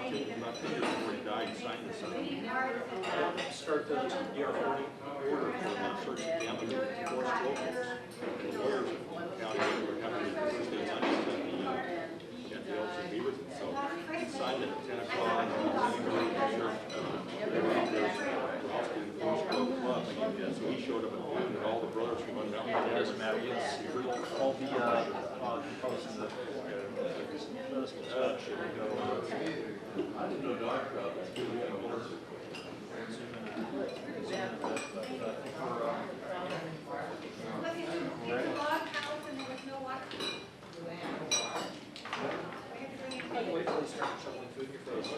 Not 10 years before he died, he signed this. Start the DR40 Order for search and damage of forced locals. The lawyers in the county were having to stay lunches at the LCB with it. So he signed it at 10 o'clock. So he showed up at noon, and all the brothers from It doesn't matter. Yes, all the fellows in the medical stuff should go. I didn't know dog crowd was doing that. Wait till they start shoveling food in your face.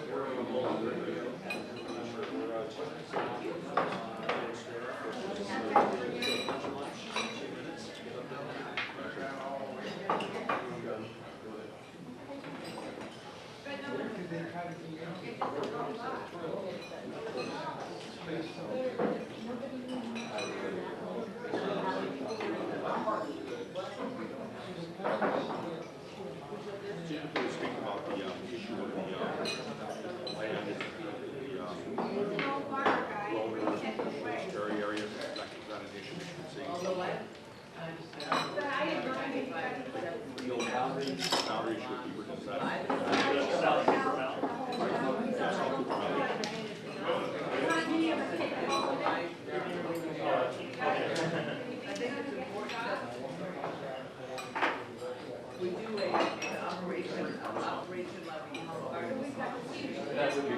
speak about the issue of the land in the Rowan area. That an issue. Boundary should be within We do an operation levy. That would be.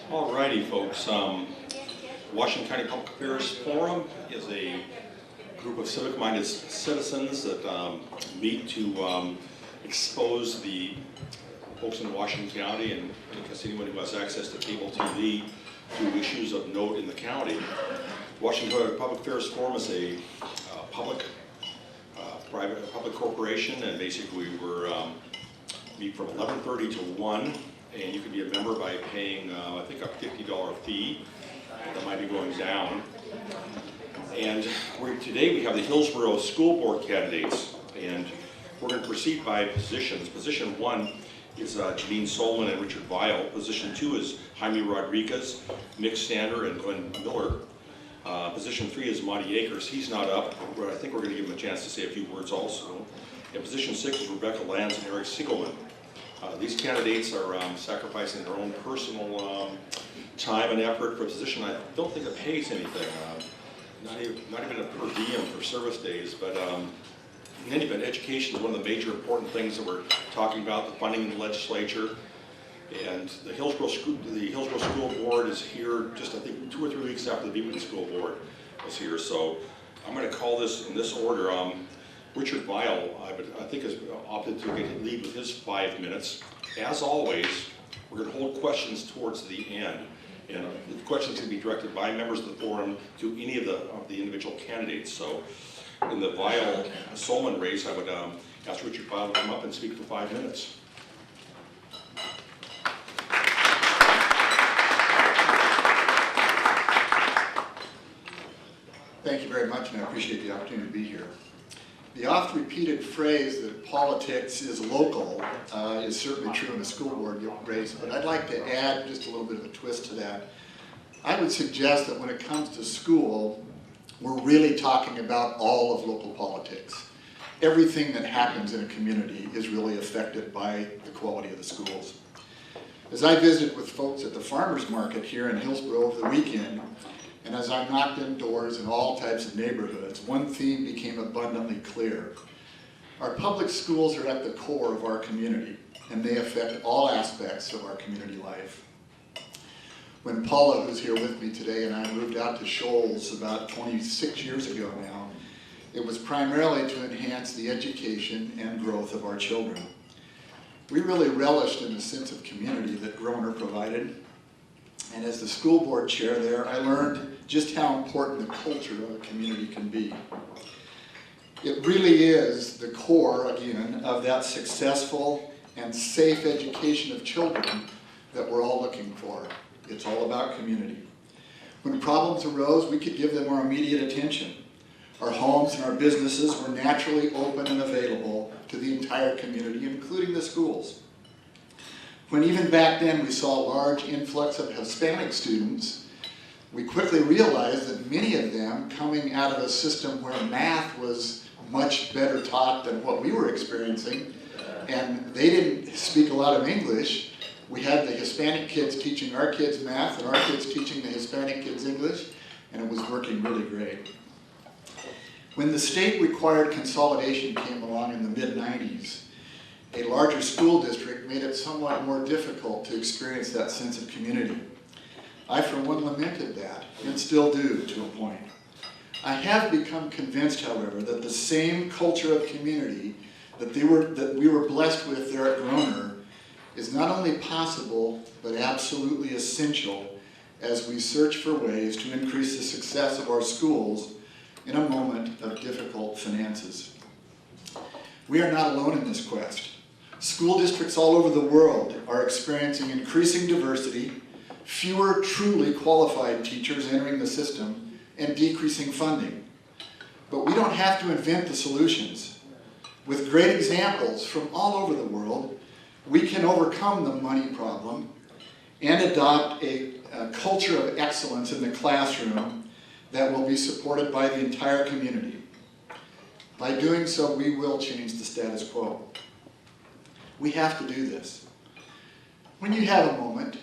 Alrighty, folks. Washington County Public Affairs Forum is a group of civic-minded citizens that meet to expose the folks in Washington County and anyone who has access to cable TV to issues of note in the county. Washington County Public Affairs Forum is a public corporation, and basically we're meet from 11:30 to 1. And you can be a member by paying, I think, a $50 fee. That might be going down. And today we have the Hillsboro School Board candidates, and we're going to proceed by positions. Position 1 is Janine Solomon and Richard Weil. Position 2 is Jaime Rodriguez, Mick Stander, and Glenn Miller. Position 3 is Monty Akers. He's not up, but I think we're going to give him a chance to say a few words also. And position 6 is Rebecca Lanz and Eric Siegelman. These candidates are sacrificing their own personal time and effort for a position I don't think it pays anything, not even a per diem for service days, but in any event, education is one of the major important things that we're talking about, the funding in the legislature. And the Hillsboro School Board is here just, I think, 2 or 3 weeks after the Beaverton School Board was here. So I'm going to call this in this order. Richard Weil, I think, has opted to lead with his 5 minutes. As always, we're going to hold questions towards the end. And the questions can be directed by members of the forum to any of the individual candidates. So in the Weil-Solomon race, I would ask Richard Weil to come up and speak for 5 minutes. Thank you very much, and I appreciate the opportunity to be here. The oft-repeated phrase that politics is local is certainly true in the school board race, but I'd like to add just a little bit of a twist to that. I would suggest that when it comes to school, we're really talking about all of local politics. Everything that happens in a community is really affected by the quality of the schools. As I visited with folks at the farmers market here in Hillsboro over the weekend, and as I knocked in doors in all types of neighborhoods, one theme became abundantly clear. Our public schools are at the core of our community, and they affect all aspects of our community life. When Paula, who's here with me today, and I moved out to Shoals about 26 years ago now, it was primarily to enhance the education and growth of our children. We really relished in the sense of community that Groner provided. And as the school board chair there, I learned just how important the culture of a community can be. It really is the core, again, of that successful and safe education of children that we're all looking for. It's all about community. When problems arose, we could give them our immediate attention. Our homes and our businesses were naturally open and available to the entire community, including the schools. When even back then we saw a large influx of Hispanic students, we quickly realized that many of them, coming out of a system where math was much better taught than what we were experiencing, and they didn't speak a lot of English. We had the Hispanic kids teaching our kids math and our kids teaching the Hispanic kids English, and it was working really great. When the state-required consolidation came along in the mid-90s, a larger school district made it somewhat more difficult to experience that sense of community. I, for one, lamented that, and still do to a point. I have become convinced, however, that the same culture of community that we were blessed with there at Groner is not only possible, but absolutely essential as we search for ways to increase the success of our schools in a moment of difficult finances. We are not alone in this quest. School districts all over the world are experiencing increasing diversity, fewer truly qualified teachers entering the system, and decreasing funding. But we don't have to invent the solutions. With great examples from all over the world, we can overcome the money problem and adopt a culture of excellence in the classroom that will be supported by the entire community. By doing so, we will change the status quo. We have to do this. When you have a moment,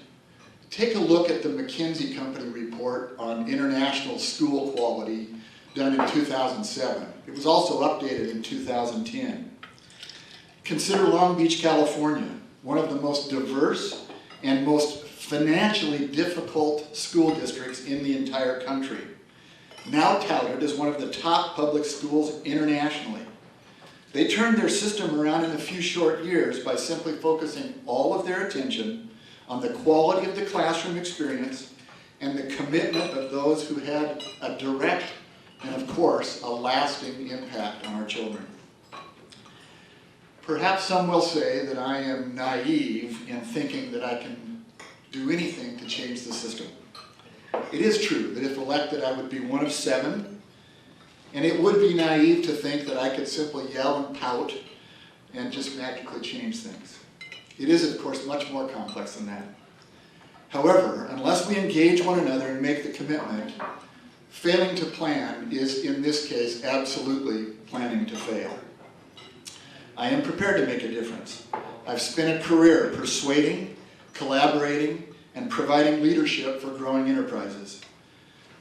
take a look at the McKinsey Company report on international school quality done in 2007. It was also updated in 2010. Consider Long Beach, California, one of the most diverse and most financially difficult school districts in the entire country, now touted as one of the top public schools internationally. They turned their system around in a few short years by simply focusing all of their attention on the quality of the classroom experience and the commitment of those who had a direct and, of course, a lasting impact on our children. Perhaps some will say that I am naive in thinking that I can do anything to change the system. It is true that if elected, I would be one of 7, and it would be naive to think that I could simply yell and pout and just magically change things. It is, of course, much more complex than that. However, unless we engage one another and make the commitment, failing to plan is, in this case, absolutely planning to fail. I am prepared to make a difference. I've spent a career persuading, collaborating, and providing leadership for growing enterprises.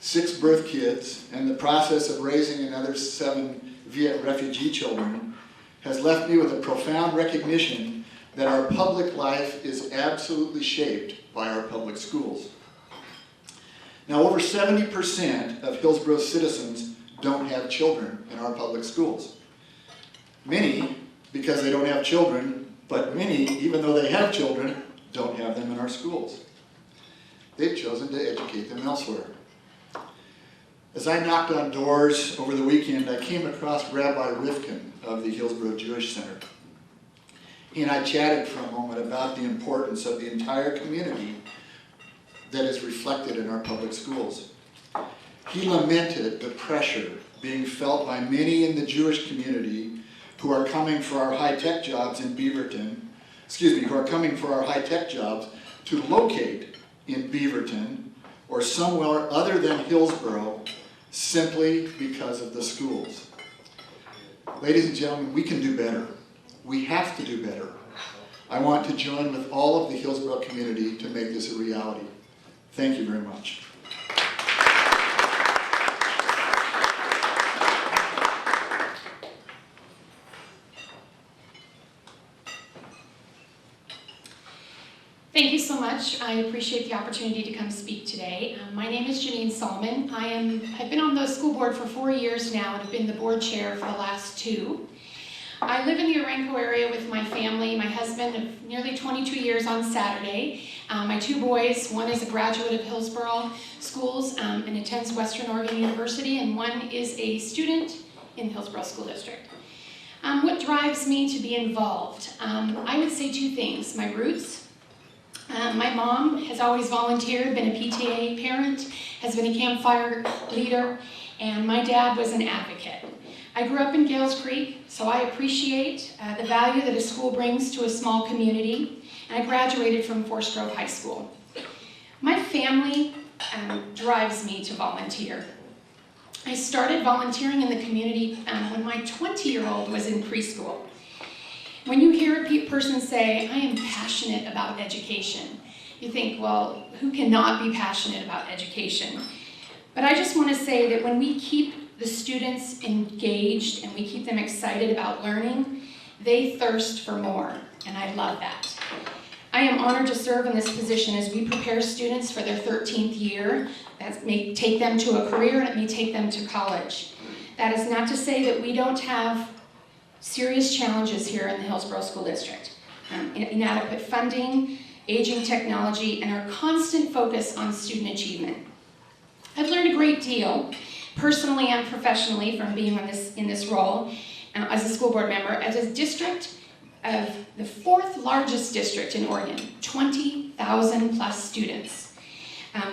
6 birth kids and the process of raising another 7 Viet refugee children has left me with a profound recognition that our public life is absolutely shaped by our public schools. Now, over 70% of Hillsboro citizens don't have children in our public schools. Many because they don't have children, but many, even though they have children, don't have them in our schools. They've chosen to educate them elsewhere. As I knocked on doors over the weekend, I came across Rabbi Rifkin of the Hillsboro Jewish Center. He and I chatted for a moment about the importance of the entire community that is reflected in our public schools. He lamented the pressure being felt by many in the Jewish community who are coming for our high-tech jobs in Beaverton, who are coming for our high-tech jobs to locate in Beaverton or somewhere other than Hillsboro simply because of the schools. Ladies and gentlemen, we can do better. We have to do better. I want to join with all of the Hillsboro community to make this a reality. Thank you very much. Thank you so much. I appreciate the opportunity to come speak today. My name is Janine Solomon. I've been on the school board for 4 years now and have been the board chair for the last 2. I live in the Orenco area with my family, my husband of nearly 22 years on Saturday. My two boys, one is a graduate of Hillsboro Schools and attends Western Oregon University, and one is a student in Hillsboro School District. What drives me to be involved? I would say two things. My roots. My mom has always volunteered, been a PTA parent, has been a campfire leader, and my dad was an advocate. I grew up in Gales Creek, so I appreciate the value that a school brings to a small community, and I graduated from Forest Grove High School. My family drives me to volunteer. I started volunteering in the community when my 20-year-old was in preschool. When you hear a person say, I am passionate about education, you think, well, who cannot be passionate about education? But I just want to say that when we keep the students engaged and we keep them excited about learning, they thirst for more, and I love that. I am honored to serve in this position as we prepare students for their 13th year. That may take them to a career and it may take them to college. That is not to say that we don't have serious challenges here in the Hillsboro School District. Inadequate funding, aging technology, and our constant focus on student achievement. I've learned a great deal, personally and professionally, from being in this role as a school board member. As a district of the 4th largest district in Oregon, 20,000 plus students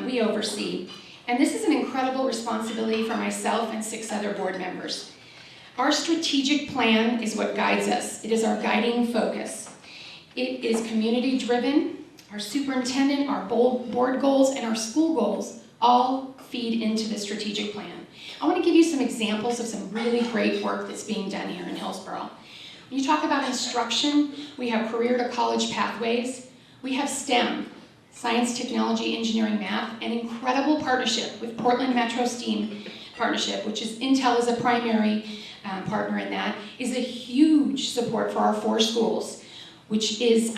we oversee. And this is an incredible responsibility for myself and 6 other board members. Our strategic plan is what guides us. It is our guiding focus. It is community-driven. Our superintendent, our board goals, and our school goals all feed into the strategic plan. I want to give you some examples of some really great work that's being done here in Hillsboro. When you talk about instruction, we have career to college pathways. We have STEM, science, technology, engineering, math, an incredible partnership with Portland Metro STEAM Partnership, which is Intel is a primary partner in that, is a huge support for our 4 schools, which is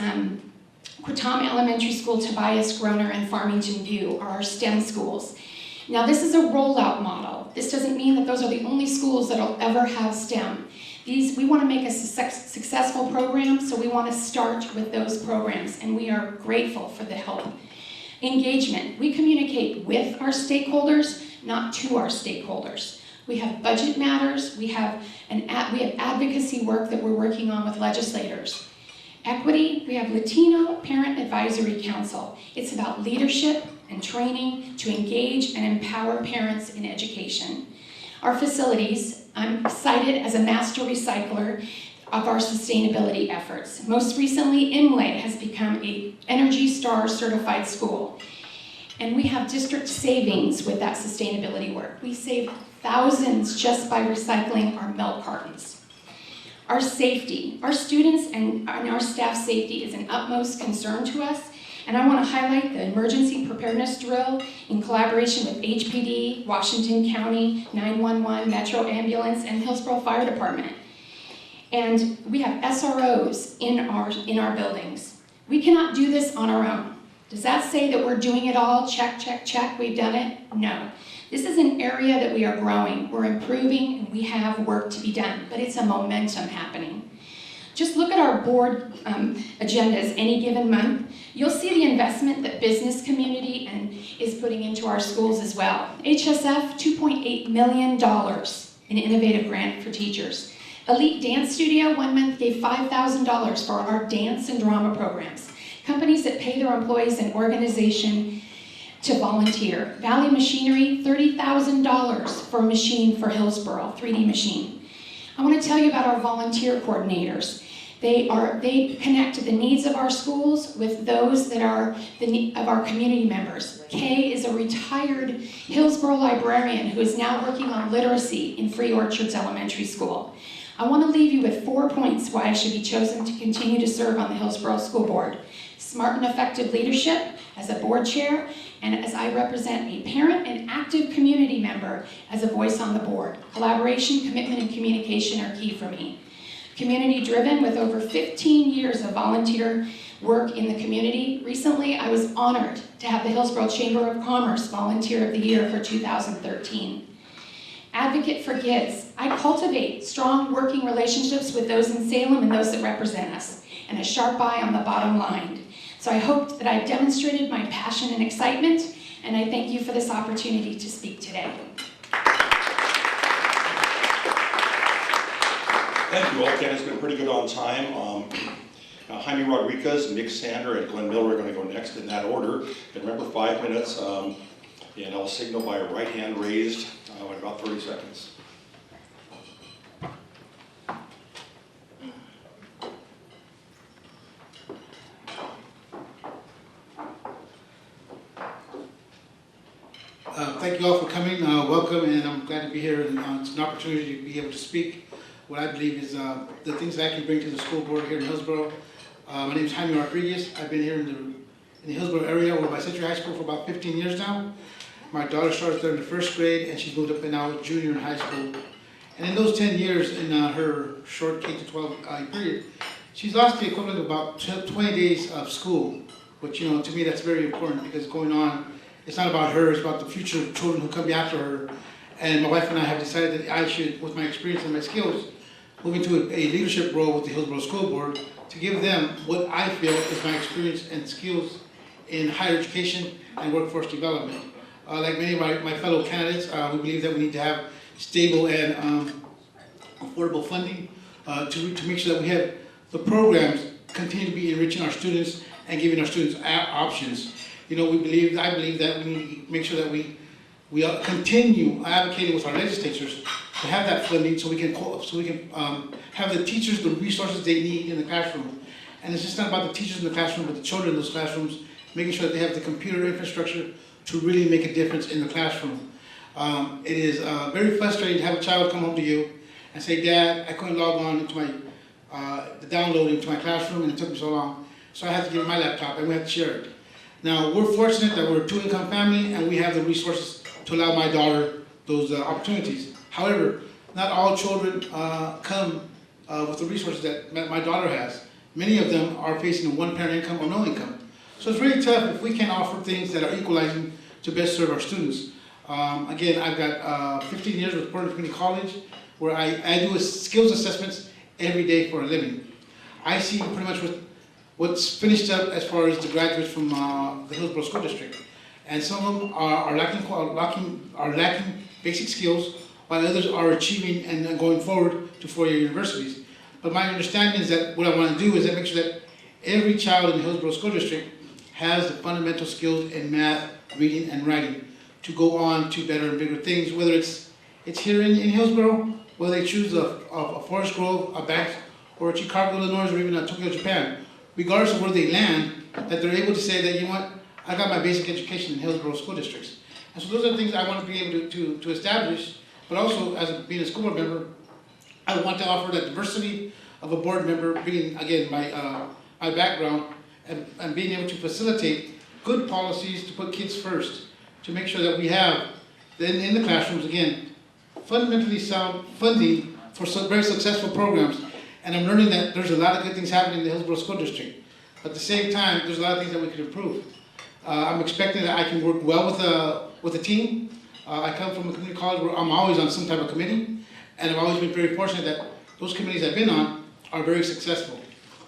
Quatam Elementary School, Tobias, Groner, and Farmington View are our STEM schools. Now this is a rollout model. This doesn't mean that those are the only schools that will ever have STEM. We want to make a successful program, so we want to start with those programs, and we are grateful for the help. Engagement. We communicate with our stakeholders, not to our stakeholders. We have budget matters. We have advocacy work that we're working on with legislators. Equity. We have Latino Parent Advisory Council. It's about leadership and training to engage and empower parents in education. Our facilities. I'm cited as a master recycler of our sustainability efforts. Most recently, Imlay has become an Energy Star certified school. And we have district savings with that sustainability work. We save thousands just by recycling our milk cartons. Our safety, our students and our staff safety is an utmost concern to us. And I want to highlight the emergency preparedness drill in collaboration with HPD, Washington County, 911, Metro Ambulance, and Hillsboro Fire Department. And we have SROs in our buildings. We cannot do this on our own. Does that say that we're doing it all? Check, check, check, we've done it? No. This is an area that we are growing, we're improving, and we have work to be done, but it's a momentum happening. Just look at our board agendas any given month. You'll see the investment that business community is putting into our schools as well. HSF, $2.8 million in innovative grant for teachers. Elite Dance Studio, 1 month gave $5,000 for our dance and drama programs. Companies that pay their employees an organization to volunteer. Valley Machinery, $30,000 for a machine for Hillsboro, 3D machine. I want to tell you about our volunteer coordinators. They connect to the needs of our schools with those that are of our community members. Kay is a retired Hillsboro librarian who is now working on literacy in Free Orchards Elementary School. I want to leave you with 4 points why I should be chosen to continue to serve on the Hillsboro School Board. Smart and effective leadership as a board chair, and as I represent a parent and active community member as a voice on the board. Collaboration, commitment, and communication are key for me. Community driven with over 15 years of volunteer work in the community. Recently, I was honored to have the Hillsboro Chamber of Commerce Volunteer of the Year for 2013. advocate for kids. I cultivate strong working relationships with those in Salem and those that represent us, and a sharp eye on the bottom line. So I hope that I've demonstrated my passion and excitement, and I thank you for this opportunity to speak today. Thank you all. Candace has been pretty good on time. Jaime Rodriguez, Nick Sander, and Glenn Miller are going to go next in that order. And remember, 5 minutes, and I'll signal by a right hand raised in about 30 seconds. Thank you all for coming. Welcome, and I'm glad to be here. And it's an opportunity to be able to speak what I believe is the things that I can bring to the school board here in Hillsboro. My name is Jaime Rodriguez. I've been here in the Hillsboro area over by Century High School for about 15 years now. My daughter started there in the first grade, and she's moved up and now a junior in high school. And in those 10 years, in her short K-12 period, she's lost the equivalent of about 20 days of school. But to me, that's very important because going on, it's not about her, it's about the future children who come after her. And my wife and I have decided that I should, with my experience and my skills, move into a leadership role with the Hillsboro School Board to give them what I feel is my experience and skills in higher education and workforce development. Like many of my fellow candidates, we believe that we need to have stable and affordable funding to make sure that we have the programs continue to be enriching our students and giving our students options. I believe that we need to make sure that we continue advocating with our legislatures to have that funding so we can have the teachers the resources they need in the classroom. And it's just not about the teachers in the classroom, but the children in those classrooms, making sure that they have the computer infrastructure to really make a difference in the classroom. It is very frustrating to have a child come home to you and say, "Dad, I couldn't log on into the download into my classroom and it took me so long, so I have to give my laptop and we have to share it." Now, we're fortunate that we're a two-income family and we have the resources to allow my daughter those opportunities. However, not all children come with the resources that my daughter has. Many of them are facing a one-parent income or no income. So it's really tough if we can't offer things that are equalizing to best serve our students. Again, I've got 15 years with Portland Community College where I do skills assessments every day for a living. I see pretty much what's finished up as far as the graduates from the Hillsboro School District. And some of them are lacking basic skills, while others are achieving and going forward to four-year universities. But my understanding is that what I want to do is make sure that every child in the Hillsboro School District has the fundamental skills in math, reading, and writing to go on to better and bigger things, whether it's here in Hillsboro, whether they choose a Forest Grove, a Banks, or a Chicago, Illinois, or even a Tokyo, Japan. Regardless of where they land, that they're able to say that, I got my basic education in Hillsboro school districts. And so those are the things I want to be able to establish, but also as being a school board member, I want to offer that diversity of a board member, being, again, my background, and being able to facilitate good policies to put kids first, to make sure that we have, then in the classrooms, again, fundamentally sound funding for some very successful programs. And I'm learning that there's a lot of good things happening in the Hillsboro School District. At the same time, there's a lot of things that we could improve. I'm expecting that I can work well with a team. I come from a community college where I'm always on some type of committee, and I've always been very fortunate that those committees I've been on are very successful.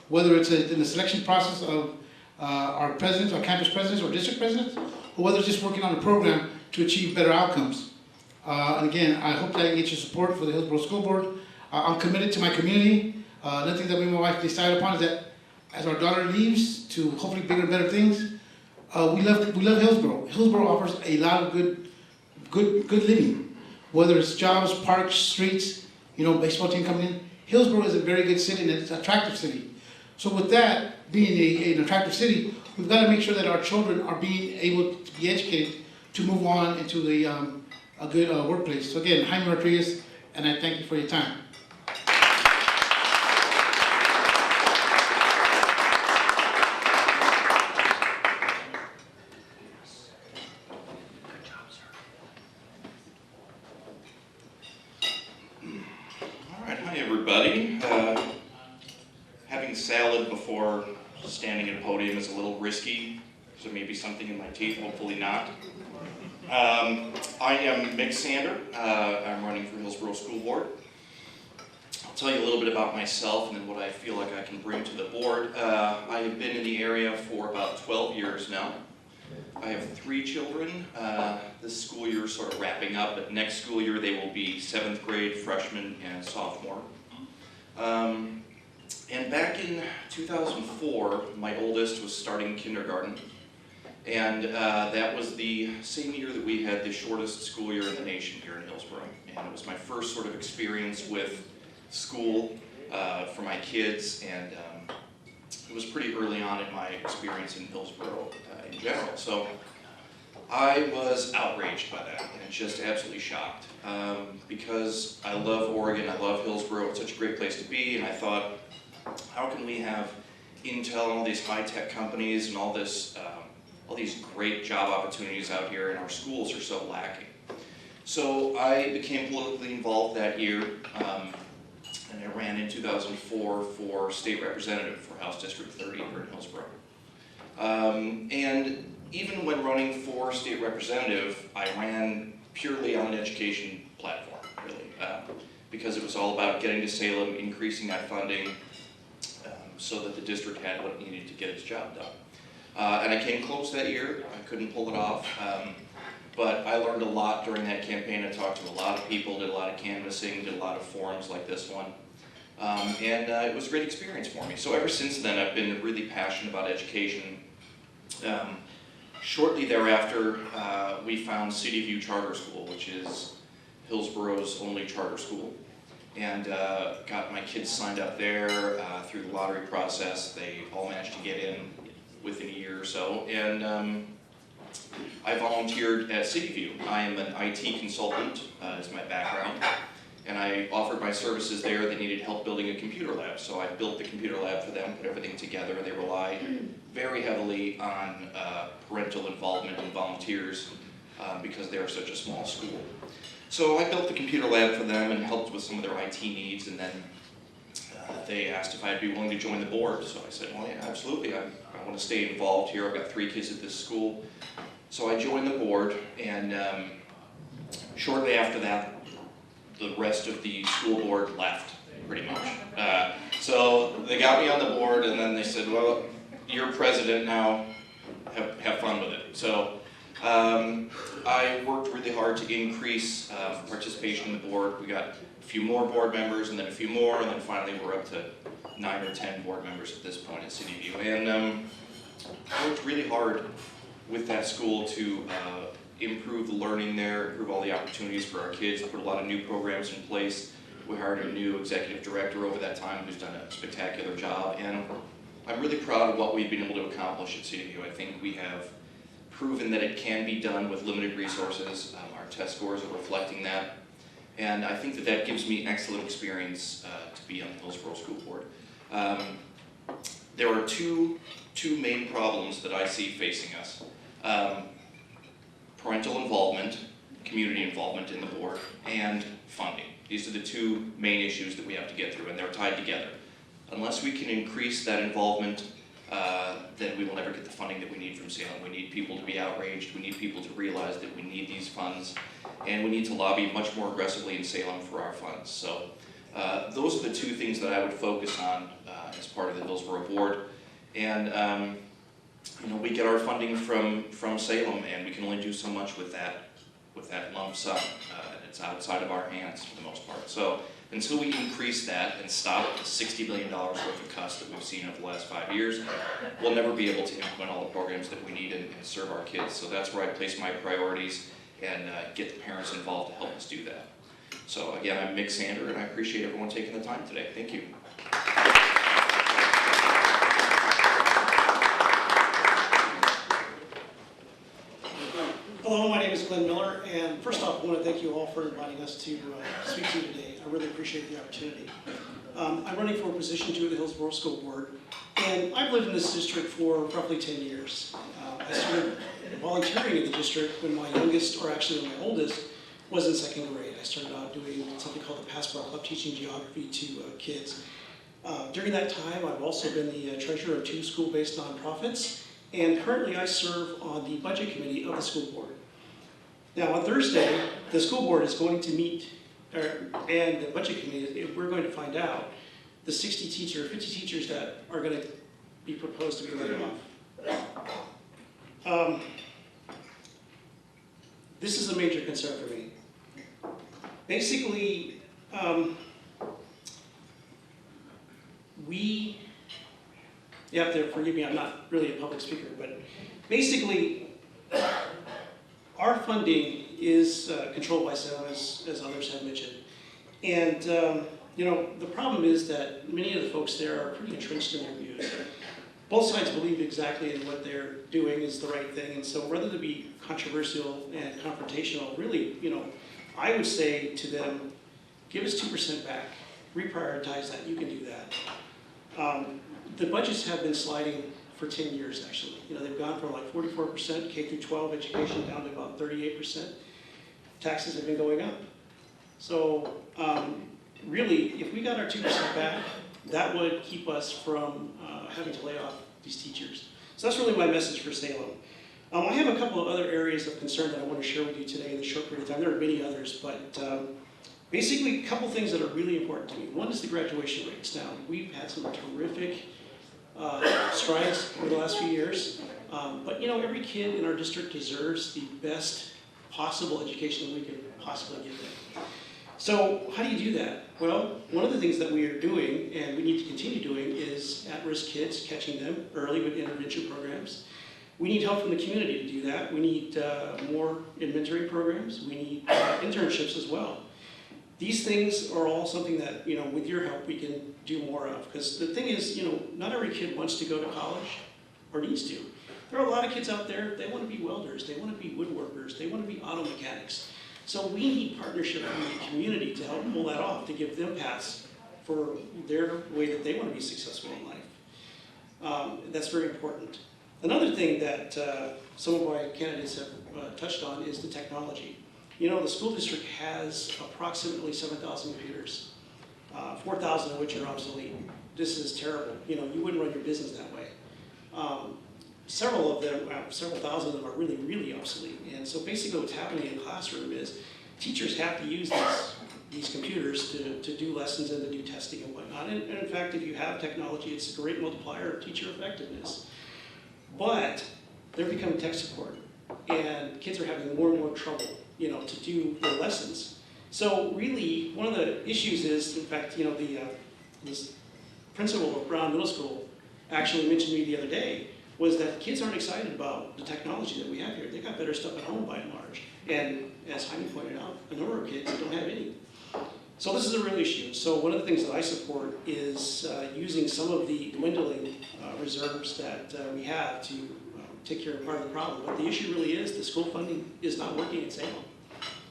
Whether it's in the selection process of our presidents, our campus presidents, or district presidents, or whether it's just working on a program to achieve better outcomes. And again, I hope that I can get your support for the Hillsboro School Board. I'm committed to my community. Nothing that we and my wife decided upon is that as our daughter leaves to hopefully bigger and better things, we love Hillsboro. Hillsboro offers a lot of good living, whether it's jobs, parks, streets, baseball team coming in. Hillsboro is a very good city and it's an attractive city. So with that being an attractive city, we've got to make sure that our children are being able to be educated to move on into a good workplace. So again, Jaime Rodriguez, and I thank you for your time. Having salad before standing at a podium is a little risky, so maybe something in my teeth, hopefully not. I am Mick Sander. I'm running for Hillsboro School Board. I'll tell you a little bit about myself and then what I feel like I can bring to the board. I have been in the area for about 12 years now. I have 3 children. This school year is sort of wrapping up, but next school year they will be 7th grade, freshman, and sophomore. And back in 2004, my oldest was starting kindergarten. And that was the same year that we had the shortest school year in the nation here in Hillsboro. And it was my first sort of experience with school for my kids, and it was pretty early on in my experience in Hillsboro in general. So I was outraged by that and just absolutely shocked because I love Oregon, I love Hillsboro, it's such a great place to be, and I thought, how can we have Intel and all these high-tech companies and all this all these great job opportunities out here, and our schools are so lacking. So I became politically involved that year, and I ran in 2004 for state representative for House District 30 here in Hillsboro. And even when running for state representative, I ran purely on an education platform, really, because it was all about getting to Salem, increasing that funding, so that the district had what it needed to get its job done. And I came close that year. I couldn't pull it off, but I learned a lot during that campaign. I talked to a lot of people, did a lot of canvassing, did a lot of forums like this one, and it was a great experience for me. So ever since then, I've been really passionate about education. Shortly thereafter, we found City View Charter School, which is Hillsboro's only charter school, and got my kids signed up there through the lottery process. They all managed to get in within a year or so, and I volunteered at City View. I am an IT consultant, is my background, and I offered my services there. They needed help building a computer lab, so I built the computer lab for them, put everything together. They rely very heavily on parental involvement and volunteers because they are such a small school. So I built the computer lab for them and helped with some of their IT needs, and then they asked if I'd be willing to join the board. So I said, well, yeah, absolutely. I want to stay involved here. I've got 3 kids at this school. So I joined the board, and shortly after that, the rest of the school board left, pretty much. So they got me on the board, and then they said, well, you're president now, have fun with it. So I worked really hard to increase participation in the board. We got a few more board members, and then a few more, and then finally we're up to 9 or 10 board members at this point at City View. And I worked really hard with that school to improve the learning there, improve all the opportunities for our kids, put a lot of new programs in place. We hired a new executive director over that time who's done a spectacular job, and I'm really proud of what we've been able to accomplish at City View. I think we have proven that it can be done with limited resources. Our test scores are reflecting that, and I think that that gives me excellent experience to be on the Hillsboro School Board. There are two main problems that I see facing us. Parental involvement, community involvement in the board, and funding. These are the 2 main issues that we have to get through, and they're tied together. Unless we can increase that involvement, then we will never get the funding that we need from Salem. We need people to be outraged, we need people to realize that we need these funds, and we need to lobby much more aggressively in Salem for our funds. So those are the 2 things that I would focus on as part of the Hillsboro board. And you know, we get our funding from Salem, and we can only do so much with that lump sum. It's outside of our hands for the most part. So until we increase that and stop the $60 million worth of cuts that we've seen over the last 5 years, we'll never be able to implement all the programs that we need and serve our kids. So that's where I place my priorities and get the parents involved to help us do that. So again, I'm Mick Sander, and I appreciate everyone taking the time today. Thank you. Hello, my name is Glenn Miller, and first off, I want to thank you all for inviting us to speak to you today. I really appreciate the opportunity. I'm running for a position too at the Hillsboro School Board, and I've lived in this district for roughly 10 years. I started volunteering in the district when my youngest, or actually when my oldest, was in 2nd grade. I started out doing something called the Passport Club, teaching geography to kids. During that time, I've also been the treasurer of 2 school-based nonprofits, and currently I serve on the budget committee of the school board. Now, on Thursday, the school board is going to meet, and the budget committee, we're going to find out the 50 teachers that are going to be proposed to be laid off. This is a major concern for me. Basically, you have to forgive me, I'm not really a public speaker, but basically, our funding is controlled by Salem, as others have mentioned. And you know, the problem is that many of the folks there are pretty entrenched in their views. Both sides believe exactly in what they're doing is the right thing, and so rather than be controversial and confrontational, really, you know, I would say to them, give us 2% back, reprioritize that, you can do that. The budgets have been sliding for 10 years, actually. You know, they've gone from like 44% K through 12 education down to about 38%. Taxes have been going up. So really, if we got our 2% back, that would keep us from having to lay off these teachers. So that's really my message for Salem. I have a couple of other areas of concern that I want to share with you today in the short period of time. There are many others, but basically a couple things that are really important to me. One is the graduation rates. Now, we've had some terrific strides over the last few years, but you know, every kid in our district deserves the best possible education that we can possibly give them. So how do you do that? Well, one of the things that we are doing, and we need to continue doing, is at-risk kids, catching them early with intervention programs. We need help from the community to do that. We need more mentoring programs. We need internships as well. These things are all something that, you know, with your help, we can do more of. Because the thing is, you know, not every kid wants to go to college or needs to. There are a lot of kids out there, they want to be welders, they want to be woodworkers, they want to be auto mechanics. So we need partnership from the community to help pull that off, to give them paths for their way that they want to be successful in life. That's very important. Another thing that some of my candidates have touched on is the technology. You know, the school district has approximately 7,000 computers, 4,000 of which are obsolete. This is terrible. You know, you wouldn't run your business that way. Several of them, several thousand of them are really, really obsolete. And so basically what's happening in the classroom is teachers have to use these computers to do lessons and to do testing and whatnot. And in fact, if you have technology, it's a great multiplier of teacher effectiveness. But they're becoming tech support, and kids are having more and more trouble, you know, to do their lessons. So really, one of the issues is, in fact, you know, this principal of Brown Middle School actually mentioned to me the other day, was that kids aren't excited about the technology that we have here. They got better stuff at home by and large. And as Jaime pointed out, a number of kids don't have any. So this is a real issue. So one of the things that I support is using some of the dwindling reserves that we have to take care of part of the problem. But the issue really is the school funding is not working in Salem.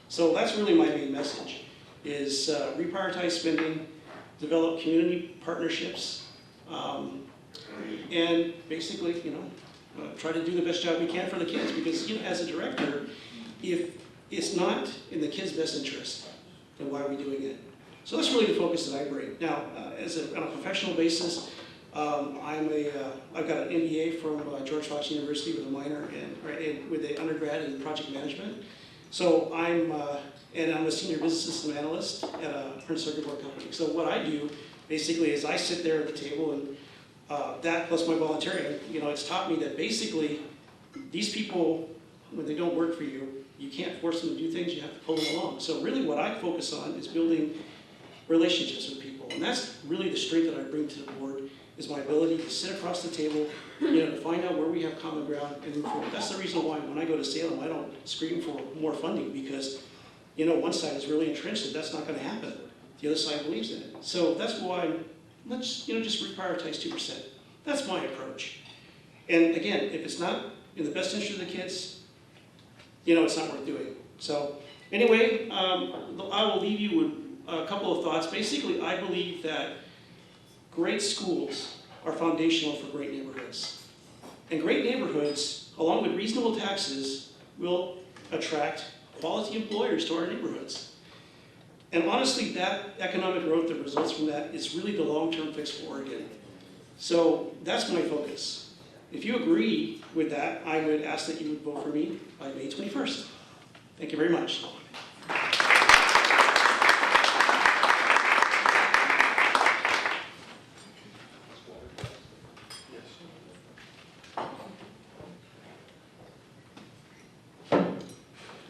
So that's really my main message, is reprioritize spending, develop community partnerships, and basically, you know, try to do the best job we can for the kids. Because, you know, as a director, if it's not in the kids' best interest, then why are we doing it? So that's really the focus that I bring. Now, on a professional basis, I've got an MBA from George Fox University with a minor and with an undergrad in project management. So I'm a senior business system analyst at a printed circuit board company. So what I do basically is I sit there at the table, and that plus my volunteering, you know, it's taught me that basically these people, when they don't work for you, you can't force them to do things, you have to pull them along. So really what I focus on is building relationships with people. And that's really the strength that I bring to the board, is my ability to sit across the table, you know, to find out where we have common ground and move forward. That's the reason why when I go to Salem, I don't scream for more funding, because, you know, one side is really entrenched that that's not going to happen. The other side believes in it. So that's why, let's, you know, just reprioritize 2%. That's my approach. And again, if it's not in the best interest of the kids, you know, it's not worth doing. So anyway, I will leave you with a couple of thoughts. Basically, I believe that great schools are foundational for great neighborhoods. And great neighborhoods, along with reasonable taxes, will attract quality employers to our neighborhoods. And honestly, that economic growth that results from that is really the long-term fix for Oregon. So that's my focus. If you agree with that, I would ask that you would vote for me by May 21st. Thank you very much.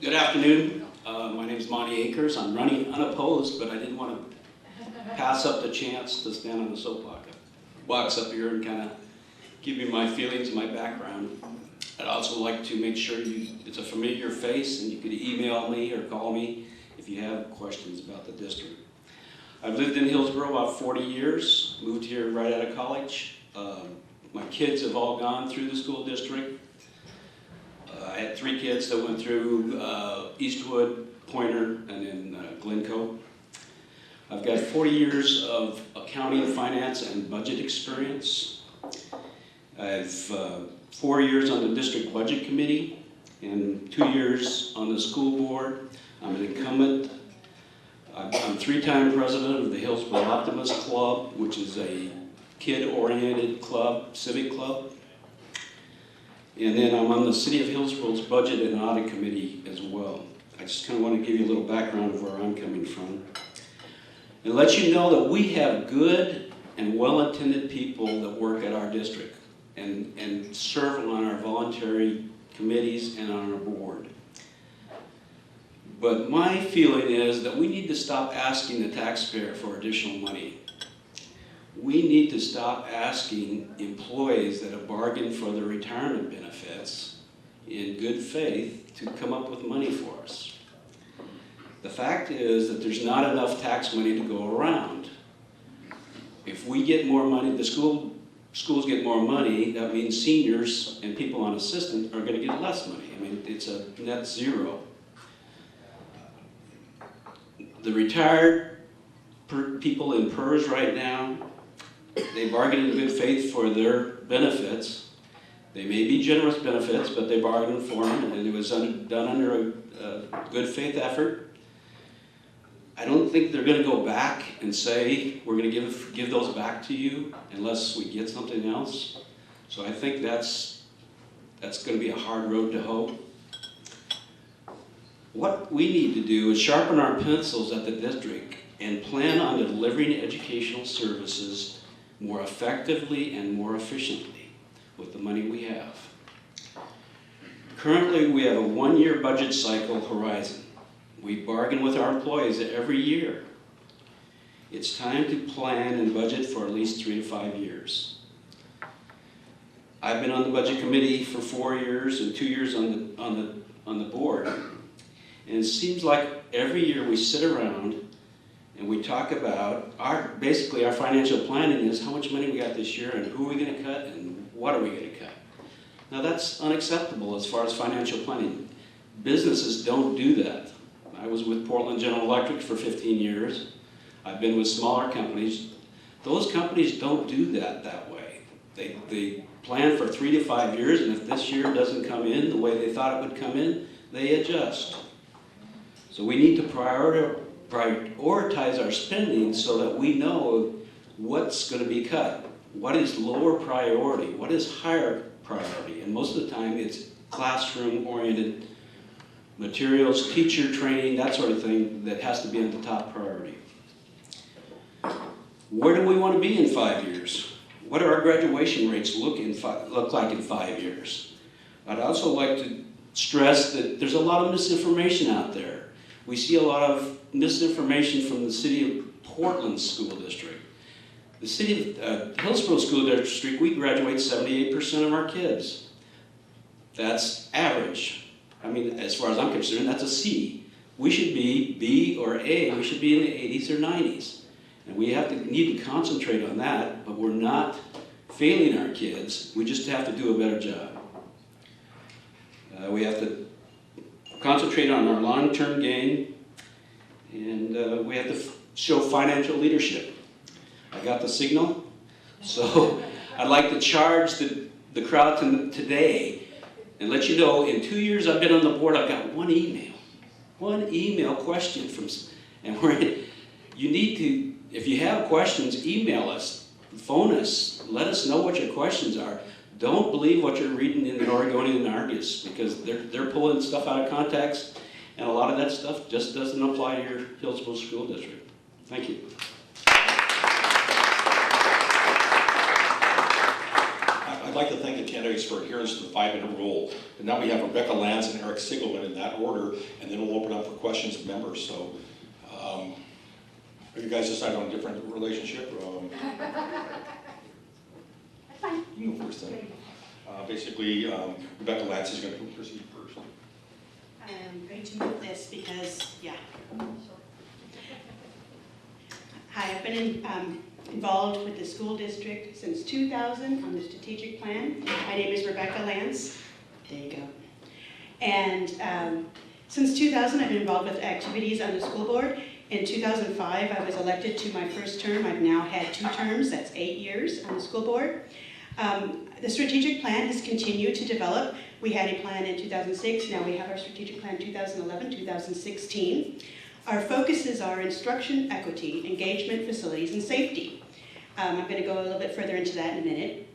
Good afternoon. My name is Monty Akers. I'm running unopposed, but I didn't want to pass up the chance to stand on the soapbox up here and kind of give you my feelings and my background. I'd also like to make sure it's a familiar face and you could email me or call me if you have questions about the district. I've lived in Hillsboro about 40 years, moved here right out of college. My kids have all gone through the school district. I had 3 kids that went through Eastwood, Pointer, and then Glencoe. I've got 40 years of accounting, finance, and budget experience. I have 4 years on the district budget committee and 2 years on the school board. I'm an incumbent. I'm 3-time president of the Hillsboro Optimist Club, which is a kid-oriented club, civic club. And then I'm on the City of Hillsboro's Budget and Audit Committee as well. I just kind of want to give you a little background of where I'm coming from. And let you know that we have good and well-intended people that work at our district and serve on our voluntary committees and on our board. But my feeling is that we need to stop asking the taxpayer for additional money. We need to stop asking employees that have bargained for their retirement benefits in good faith to come up with money for us. The fact is that there's not enough tax money to go around. If we get more money, the schools get more money, that means seniors and people on assistant are going to get less money. I mean, it's a net zero. The retired people in PERS right now, they bargain in good faith for their benefits. They may be generous benefits, but they bargained for them, and it was done under a good faith effort. I don't think they're going to go back and say, we're going to give those back to you unless we get something else. So I think that's going to be a hard road to hoe. What we need to do is sharpen our pencils at the district and plan on delivering educational services more effectively and more efficiently with the money we have. Currently, we have a 1-year budget cycle horizon. We bargain with our employees every year. It's time to plan and budget for at least 3 to 5 years. I've been on the budget committee for 4 years and 2 years on the board. And it seems like every year we sit around and we talk about basically our financial planning is how much money we got this year and who are we going to cut and what are we going to cut. Now that's unacceptable as far as financial planning. Businesses don't do that. I was with Portland General Electric for 15 years. I've been with smaller companies. Those companies don't do that way. They plan for 3 to 5 years, and if this year doesn't come in the way they thought it would come in, they adjust. So we need to prioritize our spending so that we know what's going to be cut. What is lower priority? What is higher priority? And most of the time it's classroom-oriented materials, teacher training, that sort of thing that has to be at the top priority. Where do we want to be in 5 years? What do our graduation rates look like in 5 years? I'd also like to stress that there's a lot of misinformation out there. We see a lot of misinformation from the City of Portland School District. The City of Hillsboro School District, we graduate 78% of our kids. That's average. I mean, as far as I'm concerned, that's a C. We should be B or A. We should be in the 80s or 90s. And we need to concentrate on that, but we're not failing our kids. We just have to do a better job. We have to concentrate on our long-term gain, and we have to show financial leadership. I got the signal, so I'd like to charge the crowd today and let you know, in 2 years I've been on the board, I've got one email question from, and you need to, if you have questions, email us, phone us, let us know what your questions are. Don't believe what you're reading in the Oregonian and Argus, because they're pulling stuff out of context, And a lot of that stuff just doesn't apply to your Hillsboro School District. Thank you. I'd like to thank the candidates for adherence to the 5-minute rule. And now we have Rebecca Lance and Eric Sigelman in that order, and then we'll open up for questions of members. So, you guys decide on a different relationship? You can go first then. Basically, Rebecca Lance is going to proceed first. I'm going to move this because, yeah. Hi, I've been involved with the school district since 2000 on the strategic plan. My name is Rebecca Lance. There you go. And since 2000, I've been involved with activities on the school board. In 2005, I was elected to my first term. I've now had 2 terms, that's 8 years on the school board. The strategic plan has continued to develop. We had a plan in 2006, now we have our strategic plan 2011, 2016. Our focuses are instruction, equity, engagement, facilities, and safety. I'm going to go a little bit further into that in a minute.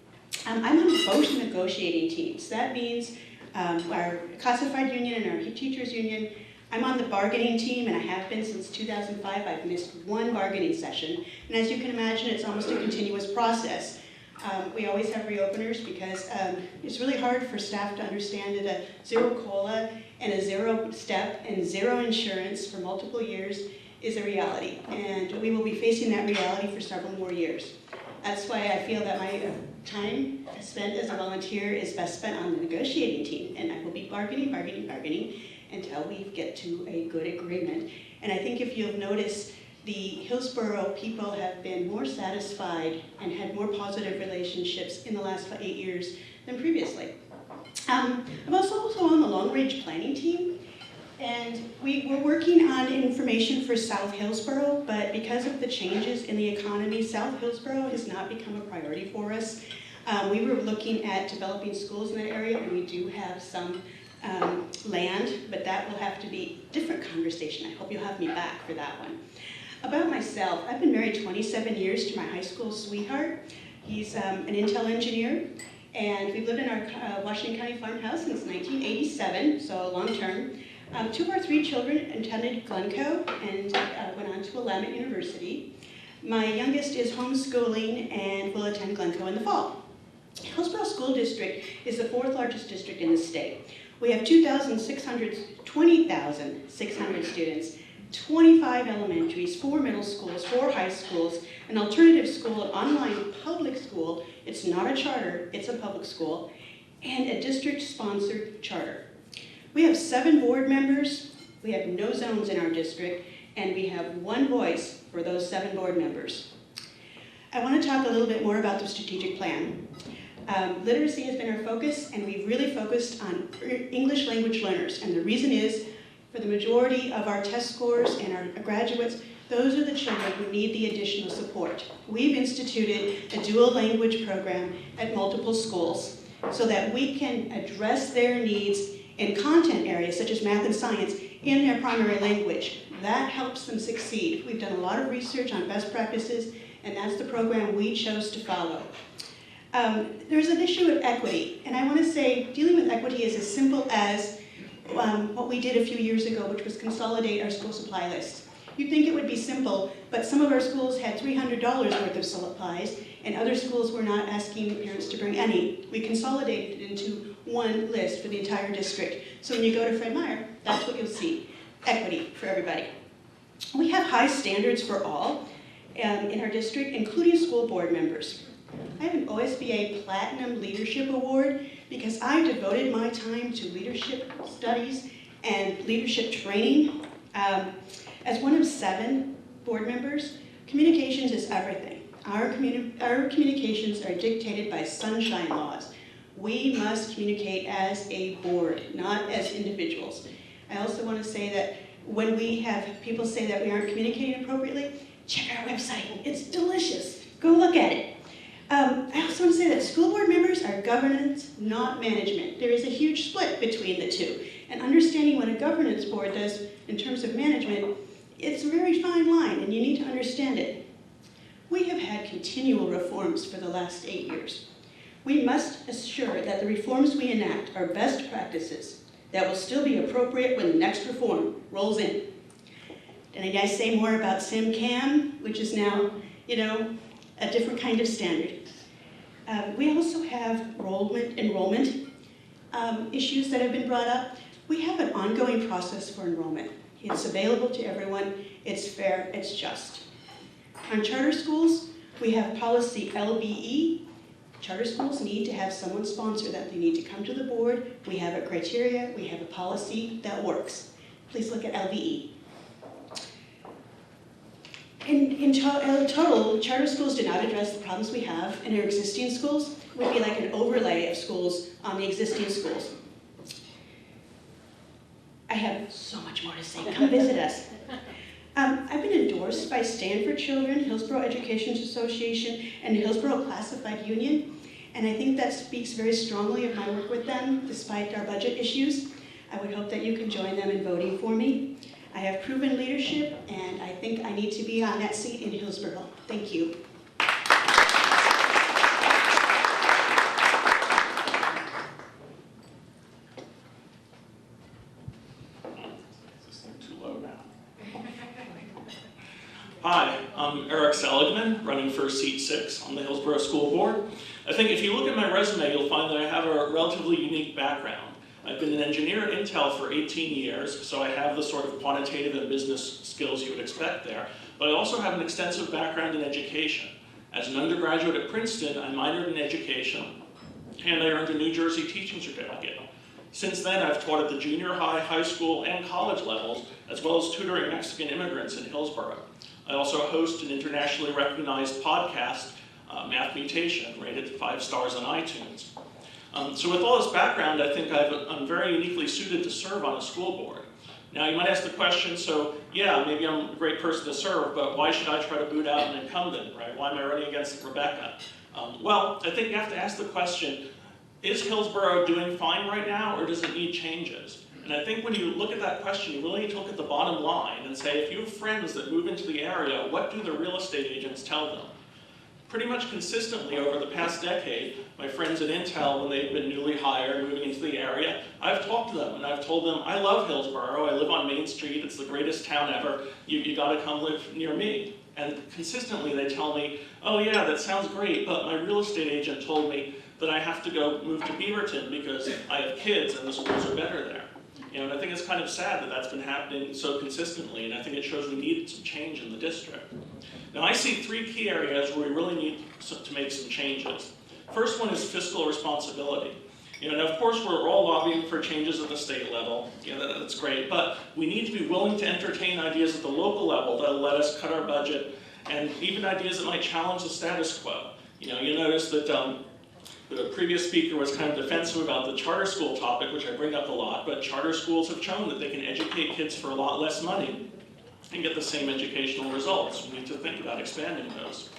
I'm on both negotiating teams. That means our classified union and our teachers union. I'm on the bargaining team, and I have been since 2005. I've missed 1 bargaining session, and as you can imagine, it's almost a continuous process. We always have reopeners because it's really hard for staff to understand that a 0 COLA and a 0 step and 0 insurance for multiple years is a reality. And we will be facing that reality for several more years. That's why I feel that my time spent as a volunteer is best spent on the negotiating team. And I will be bargaining until we get to a good agreement. And I think if you'll notice, the Hillsboro people have been more satisfied and had more positive relationships in the last 8 years than previously. I'm also on the long-range planning team, and we're working on information for South Hillsboro, but because of the changes in the economy, South Hillsboro has not become a priority for us. We were looking at developing schools in that area, and we do have some land, but that will have to be a different conversation. I hope you'll have me back for that one. About myself, I've been married 27 years to my high school sweetheart. He's an Intel engineer, and we've lived in our Washington County farmhouse since 1987, so long term. 2 of our 3 children attended Glencoe and went on to Willamette University. My youngest is homeschooling and will attend Glencoe in the fall. Hillsboro School District is the 4th largest district in the state. We have 20,600 students, 25 elementaries, 4 middle schools, 4 high schools, an alternative school, an online public school. It's not a charter, it's a public school, and a district-sponsored charter. We have 7 board members, we have no zones in our district, and we have 1 voice for those 7 board members. I want to talk a little bit more about the strategic plan. Literacy has been our focus, and we've really focused on English language learners, and the reason is, for the majority of our test scores and our graduates, those are the children who need the additional support. We've instituted a dual language program at multiple schools so that we can address their needs in content areas such as math and science in their primary language. That helps them succeed. We've done a lot of research on best practices, and that's the program we chose to follow. There's an issue of equity, and I want to say dealing with equity is as simple as what we did a few years ago, which was consolidate our school supply list. You'd think it would be simple, but some of our schools had $300 worth of supplies, and other schools were not asking parents to bring any. We consolidated it into 1 list for the entire district. So when you go to Fred Meyer, that's what you'll see, equity for everybody. We have high standards for all in our district, including school board members. I have an OSBA Platinum Leadership Award because I devoted my time to leadership studies and leadership training. As one of 7 board members, communications is everything. Our communications are dictated by sunshine laws. We must communicate as a board, not as individuals. I also want to say that when we have people say that we aren't communicating appropriately, check our website. It's delicious. Go look at it. I also want to say that school board members are governance, not management. There is a huge split between the 2. And understanding what a governance board does in terms of management, it's a very fine line, and you need to understand it. We have had continual reforms for the last 8 years. We must assure that the reforms we enact are best practices, that will still be appropriate when the next reform rolls in. And I guys say more about SimCam, which is now, a different kind of standard. We also have enrollment issues that have been brought up. We have an ongoing process for enrollment. It's available to everyone, it's fair, it's just. On charter schools, we have policy LBE. Charter schools need to have someone sponsor them. They need to come to the board. We have a criteria, we have a policy that works. Please look at LBE. In total, charter schools do not address the problems we have in our existing schools. It would be like an overlay of schools on the existing schools. I have so much more to say. Come visit us. I've been endorsed by Stanford Children, Hillsboro Education Association, and the Hillsboro Classified Union, and I think that speaks very strongly of my work with them, despite our budget issues. I would hope that you can join them in voting for me. I have proven leadership, and I think I need to be on that seat in Hillsboro. Thank you. Hi, I'm Eric Seligman, running for seat 6 on the Hillsboro School Board. I think if you look at my resume, you'll find that I have a relatively unique background. I've been an engineer at Intel for 18 years, so I have the sort of quantitative and business skills you would expect there, but I also have an extensive background in education. As an undergraduate at Princeton, I minored in education, and I earned a New Jersey teaching certificate. Since then, I've taught at the junior high, high school, and college levels, as well as tutoring Mexican immigrants in Hillsboro. I also host an internationally recognized podcast, Math Mutation, rated 5 stars on iTunes. So with all this background, I think I'm very uniquely suited to serve on a school board. Now you might ask the question, so yeah, maybe I'm a great person to serve, but why should I try to boot out an incumbent, right? Why am I running against Rebecca? Well, I think you have to ask the question, is Hillsboro doing fine right now, or does it need changes? And I think when you look at that question, you really need to look at the bottom line and say, if you have friends that move into the area, what do the real estate agents tell them? Pretty much consistently over the past decade, my friends at Intel, when they've been newly hired, moving into the area, I've talked to them and I've told them, I love Hillsboro, I live on Main Street, it's the greatest town ever, you gotta come live near me. And consistently they tell me, oh yeah, that sounds great, but my real estate agent told me that I have to go move to Beaverton because I have kids and the schools are better there. And I think it's kind of sad that that's been happening so consistently, and I think it shows we need some change in the district. Now I see 3 key areas where we really need to make some changes. First one is fiscal responsibility. And of course we're all lobbying for changes at the state level, that's great, but we need to be willing to entertain ideas at the local level that'll let us cut our budget, and even ideas that might challenge the status quo. You notice that the previous speaker was kind of defensive about the charter school topic, which I bring up a lot, but charter schools have shown that they can educate kids for a lot less money and get the same educational results. We need to think about expanding those.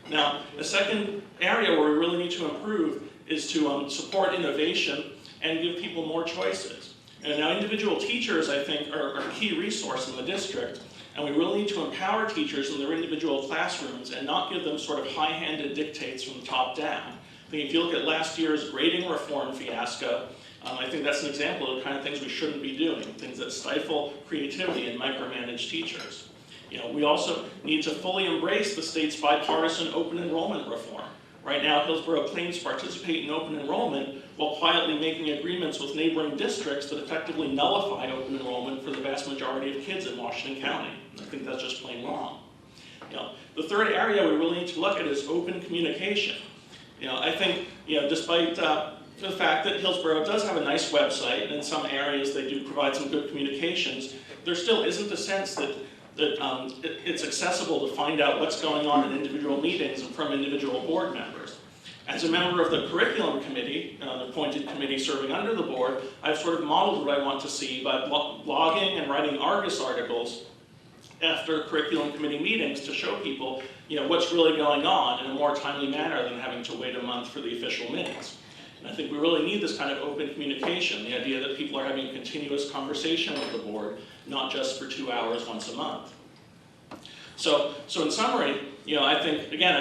Now, the second area where we really need to improve is to support innovation and give people more choices. And now individual teachers, I think, are a key resource in the district, and we really need to empower teachers in their individual classrooms and not give them sort of high-handed dictates from the top down. I think if you look at last year's grading reform fiasco, I think that's an example of the kind of things we shouldn't be doing, things that stifle creativity and micromanage teachers. We also need to fully embrace the state's bipartisan open enrollment reform. Right now, Hillsboro claims to participate in open enrollment while quietly making agreements with neighboring districts that effectively nullify open enrollment for the vast majority of kids in Washington County. I think that's just plain wrong. The third area we really need to look at is open communication. I think, despite the fact that Hillsboro does have a nice website, and in some areas they do provide some good communications, there still isn't a sense that it's accessible to find out what's going on in individual meetings and from individual board members. As a member of the curriculum committee, the appointed committee serving under the board, I've sort of modeled what I want to see by blogging and writing Argus articles after curriculum committee meetings to show people what's really going on in a more timely manner than having to wait a month for the official minutes. And I think we really need this kind of open communication, the idea that people are having a continuous conversation with the board, not just for 2 hours once a month. So in summary, I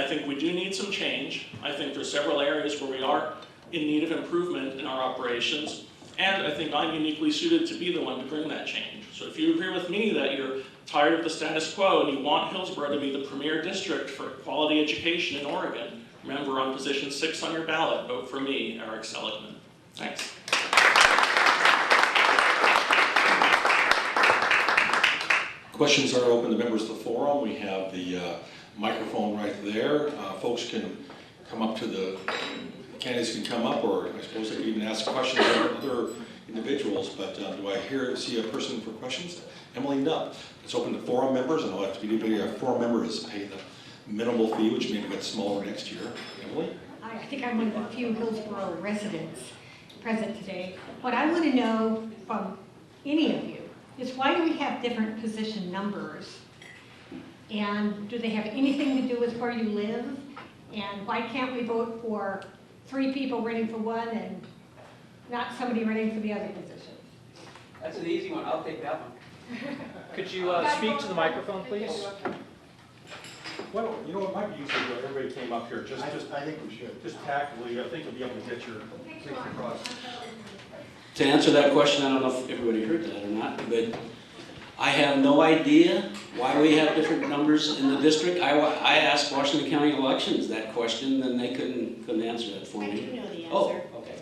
think we do need some change. I think there's several areas where we are in need of improvement in our operations. And I think I'm uniquely suited to be the one to bring that change. So if you agree with me that you're tired of the status quo and you want Hillsboro to be the premier district for quality education in Oregon, remember on position 6 on your ballot, vote for me, Eric Seligman. Thanks. Questions are open to members of the forum. We have the microphone right there. Folks can come up to the, candidates can come up, or I suppose they can even ask questions of other individuals, but do I see a person for questions? Emily Nupp. It's open to forum members, and I'll have to be anybody, a forum member is pay the minimal fee, which maybe gets smaller next year. Emily? I think I'm one of the few Hillsboro residents present today. What I want to know from any of you is, why do we have different position numbers? And do they have anything to do with where you live? And why can't we vote for 3 people running for one and not somebody running for the other position? That's an easy one. I'll take that one. Could you speak to the microphone, please? Well, you know, it might be useful if everybody came up here. I think we should. Just tactfully, I think you'll be able to get your things across. To answer that question, I don't know if everybody heard that or not, but I have no idea why we have different numbers in the district. I asked Washington County Elections that question, and they couldn't answer that for I me. do know the answer. Oh, okay.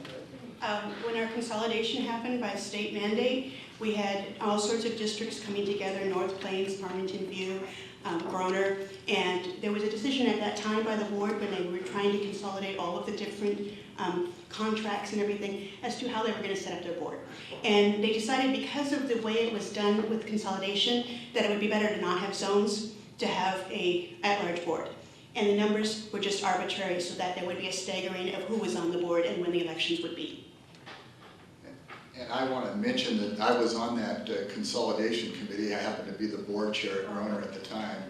When our consolidation happened by state mandate, we had all sorts of districts coming together, North Plains, Farmington View, Groner, and there was a decision at that time by the board when they were trying to consolidate all of the different contracts and everything as to how they were going to set up their board. And they decided, because of the way it was done with consolidation, that it would be better to not have zones, to have a at-large board. And the numbers were just arbitrary, so that there would be a staggering of who was on the board and when the elections would be. And I want to mention that I was on that consolidation committee. I happened to be the board chair at Groner at the time,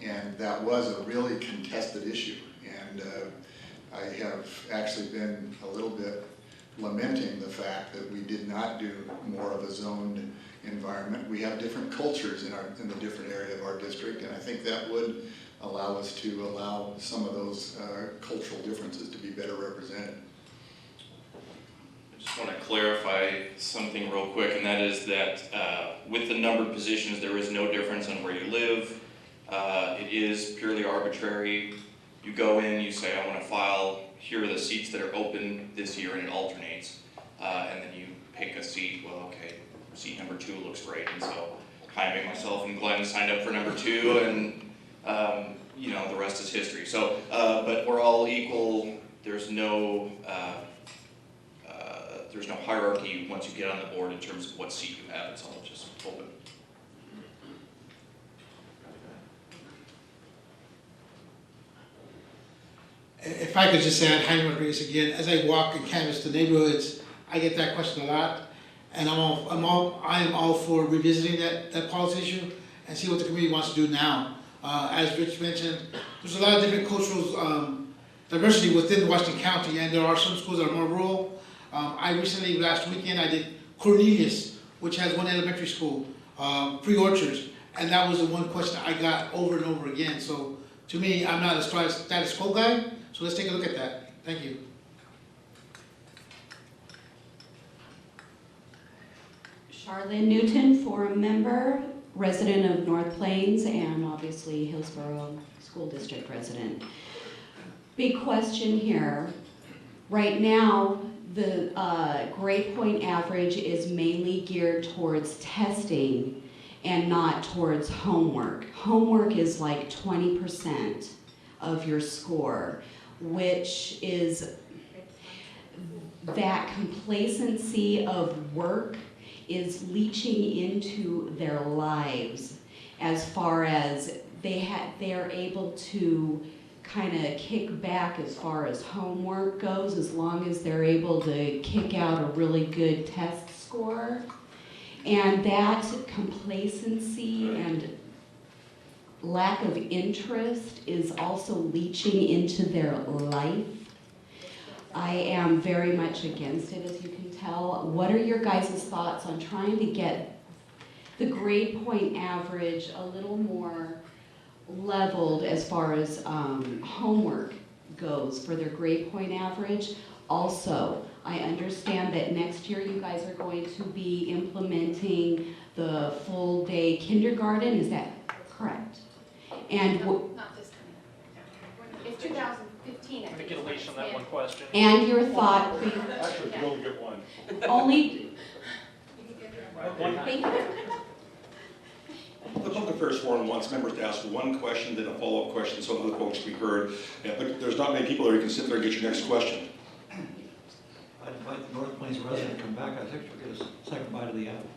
and that was a really contested issue. And I have actually been a little bit lamenting the fact that we did not do more of a zoned environment. We have different cultures in the different area of our district, and I think that would allow us to allow some of those cultural differences to be better represented. I just want to clarify something real quick, and that is that with the number of positions, there is no difference on where you live. It is purely arbitrary. You go in, you say, I want to file, here are the seats that are open this year, and it alternates. And then you pick a seat, well, okay, seat number 2 looks great. And so Jaime, myself, and Glenn signed up for number 2, and you know, the rest is history. So, but we're all equal. There's no hierarchy once you get on the board in terms of what seat you have. It's all just open. If I could just add, Jaime Rodriguez again, as I walk and canvass the neighborhoods, I get that question a lot, and I am all for revisiting that policy issue and see what the community wants to do now. As Rich mentioned, there's a lot of different cultural diversity within Washington County, and there are some schools that are more rural. I recently, last weekend, I did Cornelius, which has one elementary school, pre-orchards, and that was the one question I got over and over again. So to me, I'm not a status quo guy, so let's take a look at that. Thank you. Charlene Newton, forum member, resident of North Plains, and obviously Hillsboro School District resident. Big question here. Right now, the grade point average is mainly geared towards testing and not towards homework. Homework is like 20% of your score, which is that complacency of work is leaching into their lives, as far as they are able to kind of kick back as far as homework goes, as long as they're able to kick out a really good test score. And that complacency and lack of interest is also leaching into their life. I am very much against it, as you can tell. What are your guys' thoughts on trying to get the grade point average a little more leveled as far as homework goes for their grade point average. Also, I understand that next year you guys are going to be implementing the full day kindergarten, is that correct? And Not this coming. It's 2015. I'm gonna get Alicia on that one question. and your thought, Actually, you only get one. only, One. thank you. The public affairs forum wants members to ask one question, then a follow-up question, so other folks can be heard. But there's not many people there. You can sit there and get your next question. I'd invite the North Plains resident to come back, I think we'll get a second bite of the apple.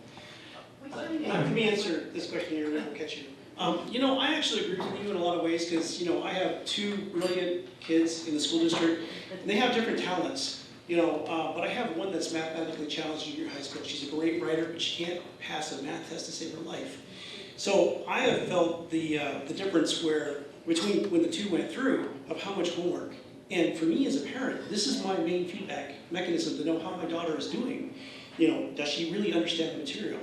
Let me answer this question here, and then we'll catch you. You know, I actually agree with you in a lot of ways, because, you know, I have two brilliant kids in the school district, and they have different talents, you know, but I have one that's mathematically challenged in junior high school. She's a great writer, but she can't pass a math test to save her life. So I have felt the difference between when the two went through of how much homework. And for me as a parent, this is my main feedback mechanism to know how my daughter is doing. You know, does she really understand the material?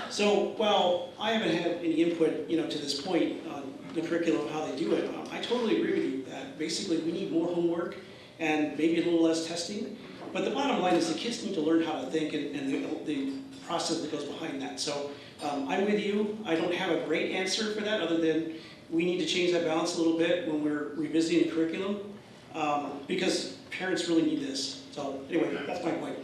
So while I haven't had any input, you know, to this point on the curriculum, how they do it, I totally agree with you that basically we need more homework and maybe a little less testing. But the bottom line is the kids need to learn how to think and the process that goes behind that. So I'm with you. I don't have a great answer for that other than we need to change that balance a little bit when we're revisiting the curriculum because parents really need this. So anyway, that's my point.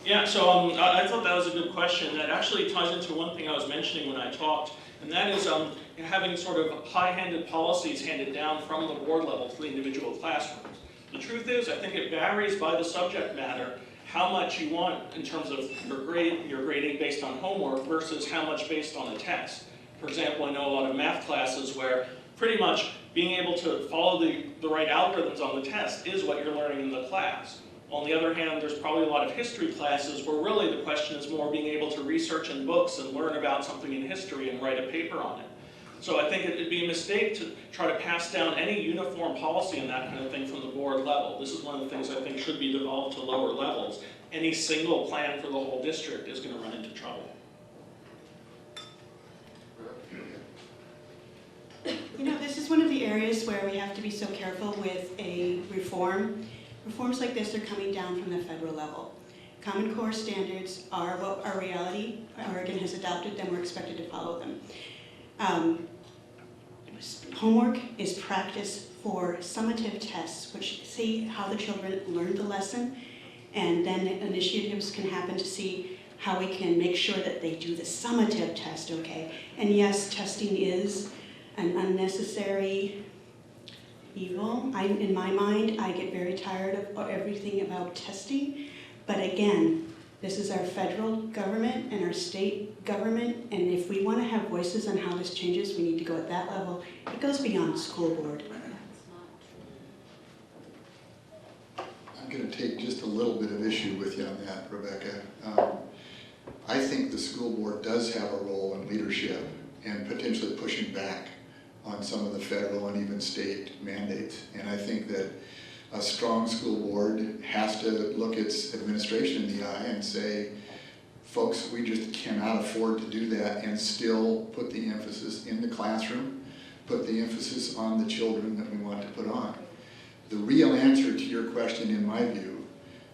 I thought that was a good question. That actually ties into one thing I was mentioning when I talked, and that is having sort of high-handed policies handed down from the board level to the individual classrooms. The truth is, I think it varies by the subject matter how much you want in terms of your grading based on homework versus how much based on a test. For example, I know a lot of math classes where pretty much being able to follow the right algorithms on the test is what you're learning in the class. On the other hand, there's probably a lot of history classes where really the question is more being able to research in books and learn about something in history and write a paper on it. So I think it'd be a mistake to try to pass down any uniform policy and that kind of thing from the board level. This is one of the things I think should be devolved to lower levels. Any single plan for the whole district is going to run into trouble. You know, this is one of the areas where we have to be so careful with a reform. Reforms like this are coming down from the federal level. Common Core standards are what our reality. Oregon has adopted them, we're expected to follow them. Homework is practice for summative tests, which see how the children learn the lesson, and then initiatives can happen to see how we can make sure that they do the summative test, okay? And yes, testing is an unnecessary evil. In my mind, I get very tired of everything about testing, but again, this is our federal government and our state government, and if we want to have voices on how this changes, we need to go at that level. It goes beyond school board. I'm going to take just a little bit of issue with you on that, Rebecca. I think the school board does have a role in leadership and potentially pushing back on some of the federal and even state mandates. And I think that a strong school board has to look its administration in the eye and say, folks, we just cannot afford to do that and still put the emphasis in the classroom, put the emphasis on the children that we want to put on. The real answer to your question, in my view,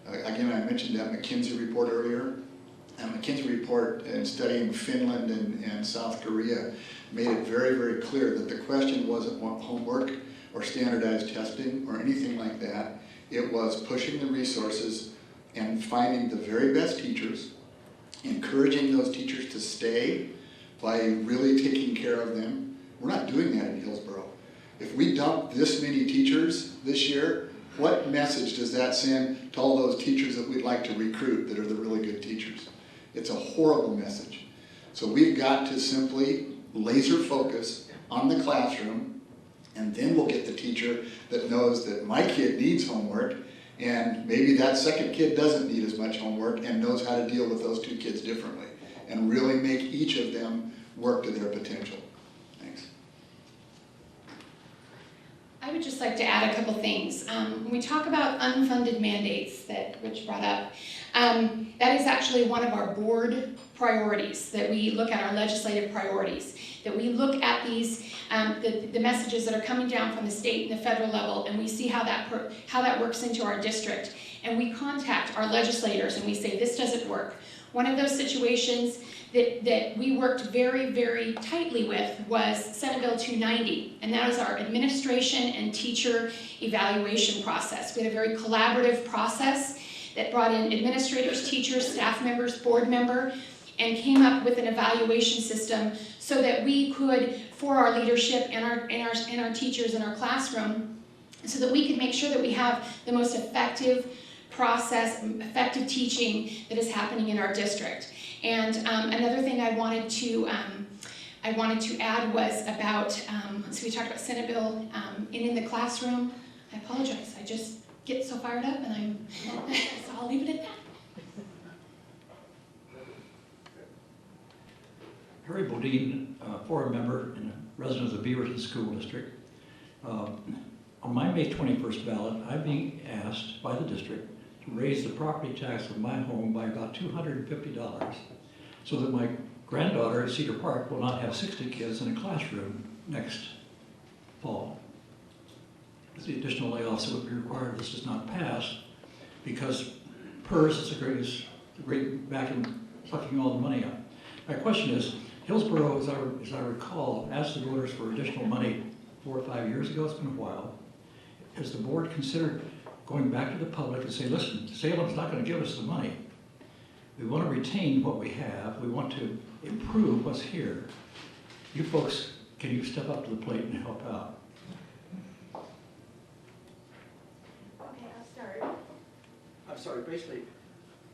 again, I mentioned that McKinsey report earlier. A McKinsey report in studying Finland and South Korea made it very, very clear that the question wasn't homework or standardized testing or anything like that. It was pushing the resources and finding the very best teachers, encouraging those teachers to stay by really taking care of them. We're not doing that in Hillsboro. If we dump this many teachers this year, what message does that send to all those teachers that we'd like to recruit that are the really good teachers? It's a horrible message. So we've got to simply laser focus on the classroom, and then we'll get the teacher that knows that my kid needs homework, and maybe that second kid doesn't need as much homework and knows how to deal with those two kids differently, and really make each of them work to their potential. Thanks. I would just like to add a couple things. When we talk about unfunded mandates that Rich brought up, that is actually one of our board priorities, that we look at our legislative priorities, that we look at these, the messages that are coming down from the state and the federal level, and we see how that works into our district. And we contact our legislators and we say, this doesn't work. One of those situations that we worked very, very tightly with was Senate Bill 290, and that was our administration and teacher evaluation process. We had a very collaborative process that brought in administrators, teachers, staff members, board member, and came up with an evaluation system so that we could, for our leadership and our teachers in our classroom, so that we could make sure that we have the most effective process, effective teaching that is happening in our district. And another thing I wanted to add was about, so we talked about Senate Bill in the classroom. I apologize, I just get so fired up and so I'll leave it at that. Harry Bodine, board member and a resident of the Beaverton School District. On my May 21st ballot, I'm being asked by the district to raise the property tax of my home by about $250 so that my granddaughter at Cedar Park will not have 60 kids in a classroom next fall. The additional layoffs that would be required if this does not pass, because PERS is the great vacuum sucking all the money up. My question is, Hillsboro, as I recall, asked the voters for additional money 4 or 5 years ago. It's been a while. Has the board considered going back to the public and say, listen, Salem's not going to give us the money. We want to retain what we have. We want to improve what's here. You folks, can you step up to the plate and help out? Okay, I'll start. I'm sorry, basically,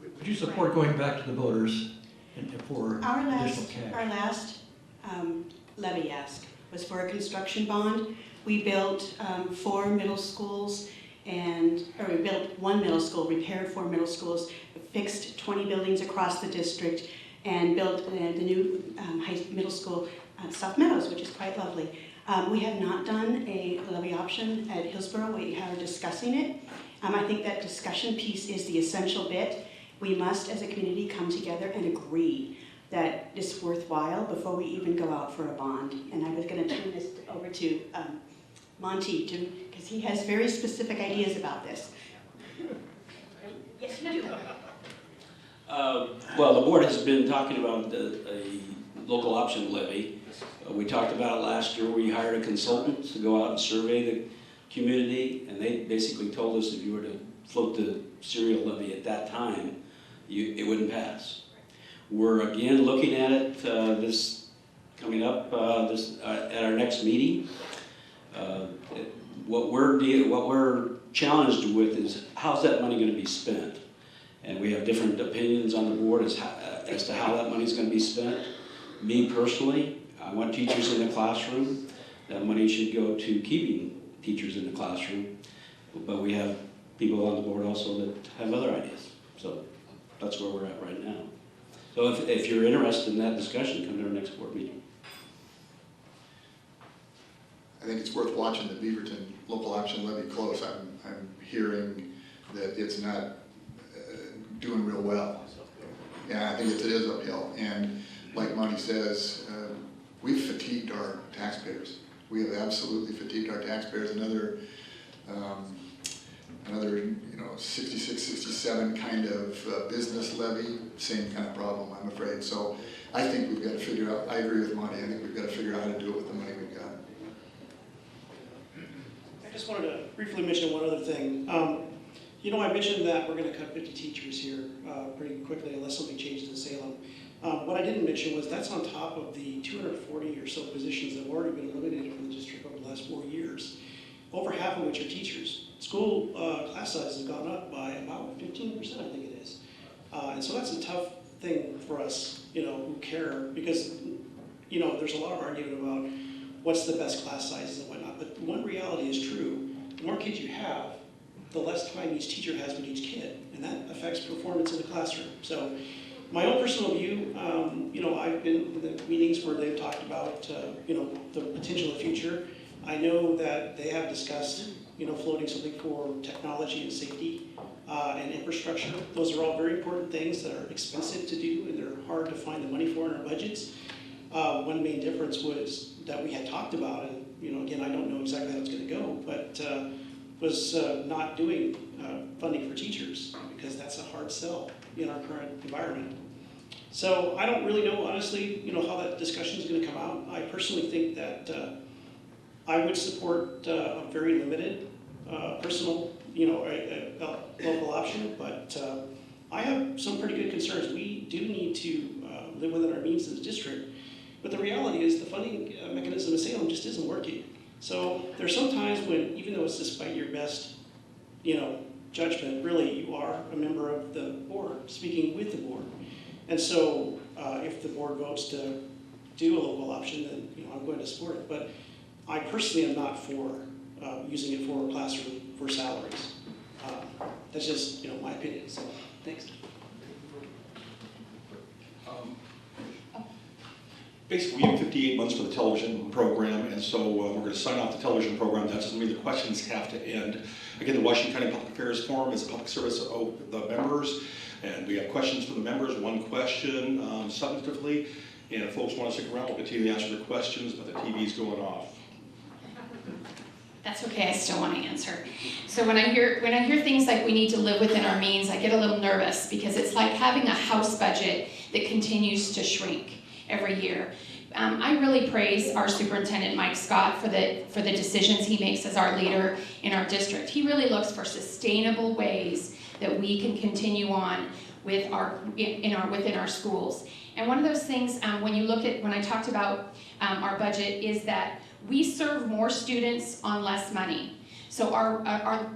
would you support going back to the voters and for additional cash? Our last levy ask was for a construction bond. We built 4 middle schools we built 1 middle school, repaired 4 middle schools, fixed 20 buildings across the district, and built the new middle school at South Meadows, which is quite lovely. We have not done a levy option at Hillsboro. We are discussing it. I think that discussion piece is the essential bit. We must, as a community, come together and agree that it's worthwhile before we even go out for a bond. And I was going to turn this over to Monty, because he has very specific ideas about this. Yes, you do. Well, the board has been talking about a local option levy. We talked about it last year. We hired a consultant to go out and survey the community, and they basically told us if you were to float the cereal levy at that time, it wouldn't pass. We're again looking at it this coming up at our next meeting. What we're challenged with is how's that money going to be spent, and we have different opinions on the board as to how that money is going to be spent. Me personally, I want teachers in the classroom. That money should go to keeping teachers in the classroom, but we have people on the board also that have other ideas. So that's where we're at right now. So if you're interested in that discussion, come to our next board meeting. I think it's worth watching the Beaverton local option levy close. I'm hearing that it's not doing real well. Yeah, I think it is uphill. And like Monty says, we've fatigued our taxpayers. We have absolutely fatigued our taxpayers. Another 66, 67 kind of business levy, same kind of problem, I'm afraid. So I think we've got to figure out, I agree with Monty, I think we've got to figure out how to do it with the money we've got. I just wanted to briefly mention one other thing. I mentioned that we're going to cut 50 teachers here pretty quickly unless something changes in Salem. What I didn't mention was that's on top of the 240 or so positions that have already been eliminated from the district over the last 4 years, over half of which are teachers. School class size has gone up by about 15%, I think it is. And so that's a tough thing for us, who care, because, there's a lot of argument about what's the best class sizes and whatnot, but one reality is true. The more kids you have, the less time each teacher has with each kid, and that affects performance in the classroom. So my own personal view, I've been in the meetings where they've talked about, the potential of the future. I know that they have discussed, floating something for technology and safety and infrastructure. Those are all very important things that are expensive to do and they're hard to find the money for in our budgets. One main difference was that we had talked about, and again, I don't know exactly how it's going to go, but was not doing funding for teachers because that's a hard sell in our current environment. So I don't really know, honestly, how that discussion is going to come out. I personally think that I would support a very limited personal, a local option, but I have some pretty good concerns. We do need to live within our means as a district, but the reality is the funding mechanism in Salem just isn't working. So there's some times when, even though it's despite your best, judgment, really you are a member of the board, speaking with the board. And so if the board votes to do a local option, then I'm going to support it. But I personally am not for using it for a classroom for salaries. That's just my opinion. So thanks. Basically, we have 58 months for the television program, and so we're going to sign off the television program. That doesn't mean the questions have to end. Again, the Washington County Public Affairs Forum is a public service of the members, and we have questions for the members, one question substantively, and if folks want to stick around, we'll continue to answer their questions, but the TV's going off. That's okay, I still want to answer. So when I hear things like we need to live within our means, I get a little nervous because it's like having a house budget that continues to shrink every year. I really praise our superintendent, Mike Scott, for the decisions he makes as our leader in our district. He really looks for sustainable ways that we can continue on with within our schools. And one of those things, when I talked about our budget, is that we serve more students on less money. So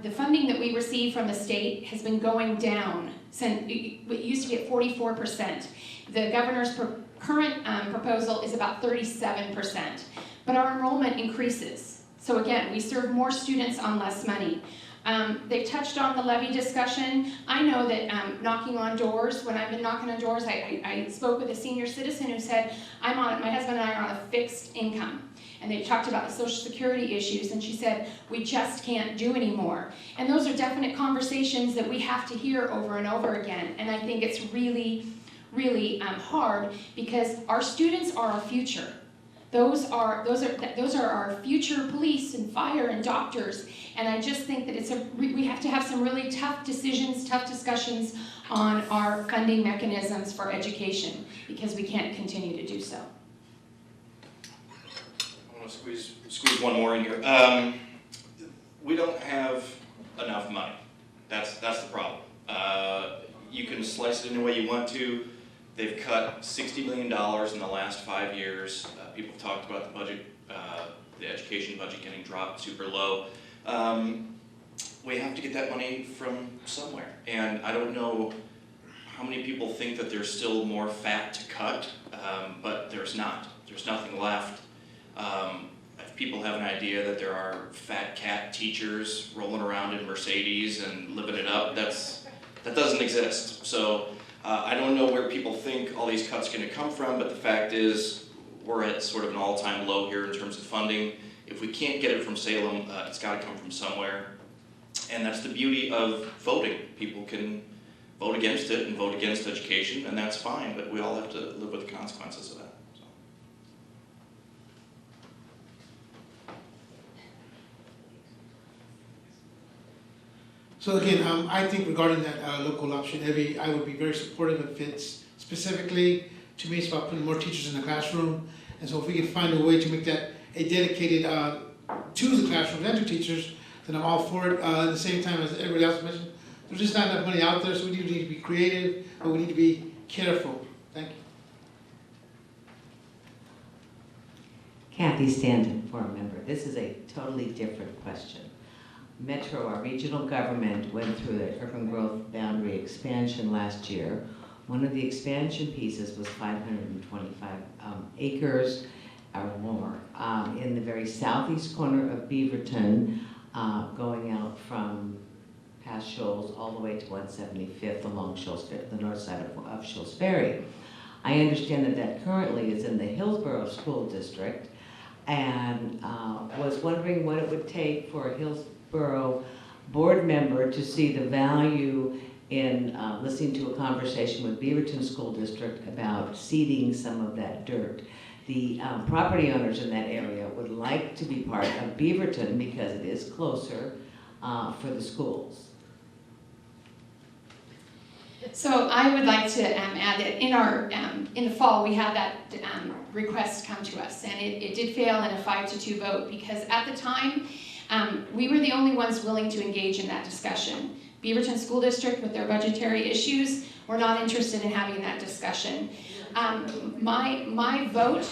the funding that we receive from the state has been going down. Since it used to be at 44%. The governor's current proposal is about 37%, but our enrollment increases. So again, we serve more students on less money. They've touched on the levy discussion. I know that knocking on doors, when I've been knocking on doors, I spoke with a senior citizen who said, my husband and I are on a fixed income. And they talked about the Social Security issues, and she said, we just can't do anymore. And those are definite conversations that we have to hear over and over again. And I think it's really, really hard because our students are our future. Those are our future police and fire and doctors. And I just think that we have to have some really tough decisions, tough discussions on our funding mechanisms for education because we can't continue to do so. I want to squeeze one more in here. We don't have enough money. That's the problem. You can slice it any way you want to. They've cut $60 million in the last 5 years. People have talked about the budget, the education budget getting dropped super low. We have to get that money from somewhere. And I don't know how many people think that there's still more fat to cut, but there's not. There's nothing left. If people have an idea that there are fat cat teachers rolling around in Mercedes and living it up, that doesn't exist. So I don't know where people think all these cuts are going to come from, but the fact is we're at sort of an all-time low here in terms of funding. If we can't get it from Salem, it's got to come from somewhere. And that's the beauty of voting. People can vote against it and vote against education, and that's fine, but we all have to live with the consequences of that. So again, I think regarding that local option, Evie, I would be very supportive if it's specifically, to me, it's about putting more teachers in the classroom. And so if we can find a way to make that a dedicated to the classrooms and to teachers, then I'm all for it. At the same time, as everybody else mentioned, there's just not enough money out there, so we need to be creative, but we need to be careful. Thank you. Kathy Stanton, forum member. This is a totally different question. Metro, our regional government, went through the urban growth boundary expansion last year. One of the expansion pieces was 525 acres or more in the very southeast corner of Beaverton, going out from past Shoals all the way to 175th along Shoals, the north side of Shoals Ferry. I understand that currently is in the Hillsboro School District, and was wondering what it would take for a Hillsboro board member to see the value in listening to a conversation with Beaverton School District about seeding some of that dirt. The property owners in that area would like to be part of Beaverton because it is closer for the schools. So I would like to add that in the fall, we had that request come to us, and it did fail in a 5-2 vote because at the time, we were the only ones willing to engage in that discussion. Beaverton School District, with their budgetary issues, were not interested in having that discussion. My vote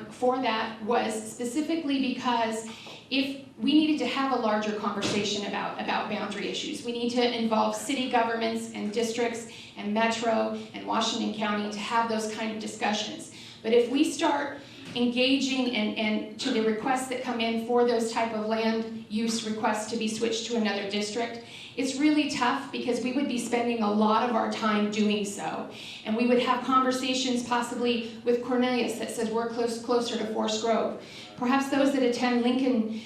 for that was specifically because if we needed to have a larger conversation about boundary issues, we need to involve city governments and districts and Metro and Washington County to have those kind of discussions. But if we start engaging and to the requests that come in for those type of land use requests to be switched to another district, it's really tough because we would be spending a lot of our time doing so. And we would have conversations possibly with Cornelius that says we're closer to Forest Grove. Perhaps those that attend Lincoln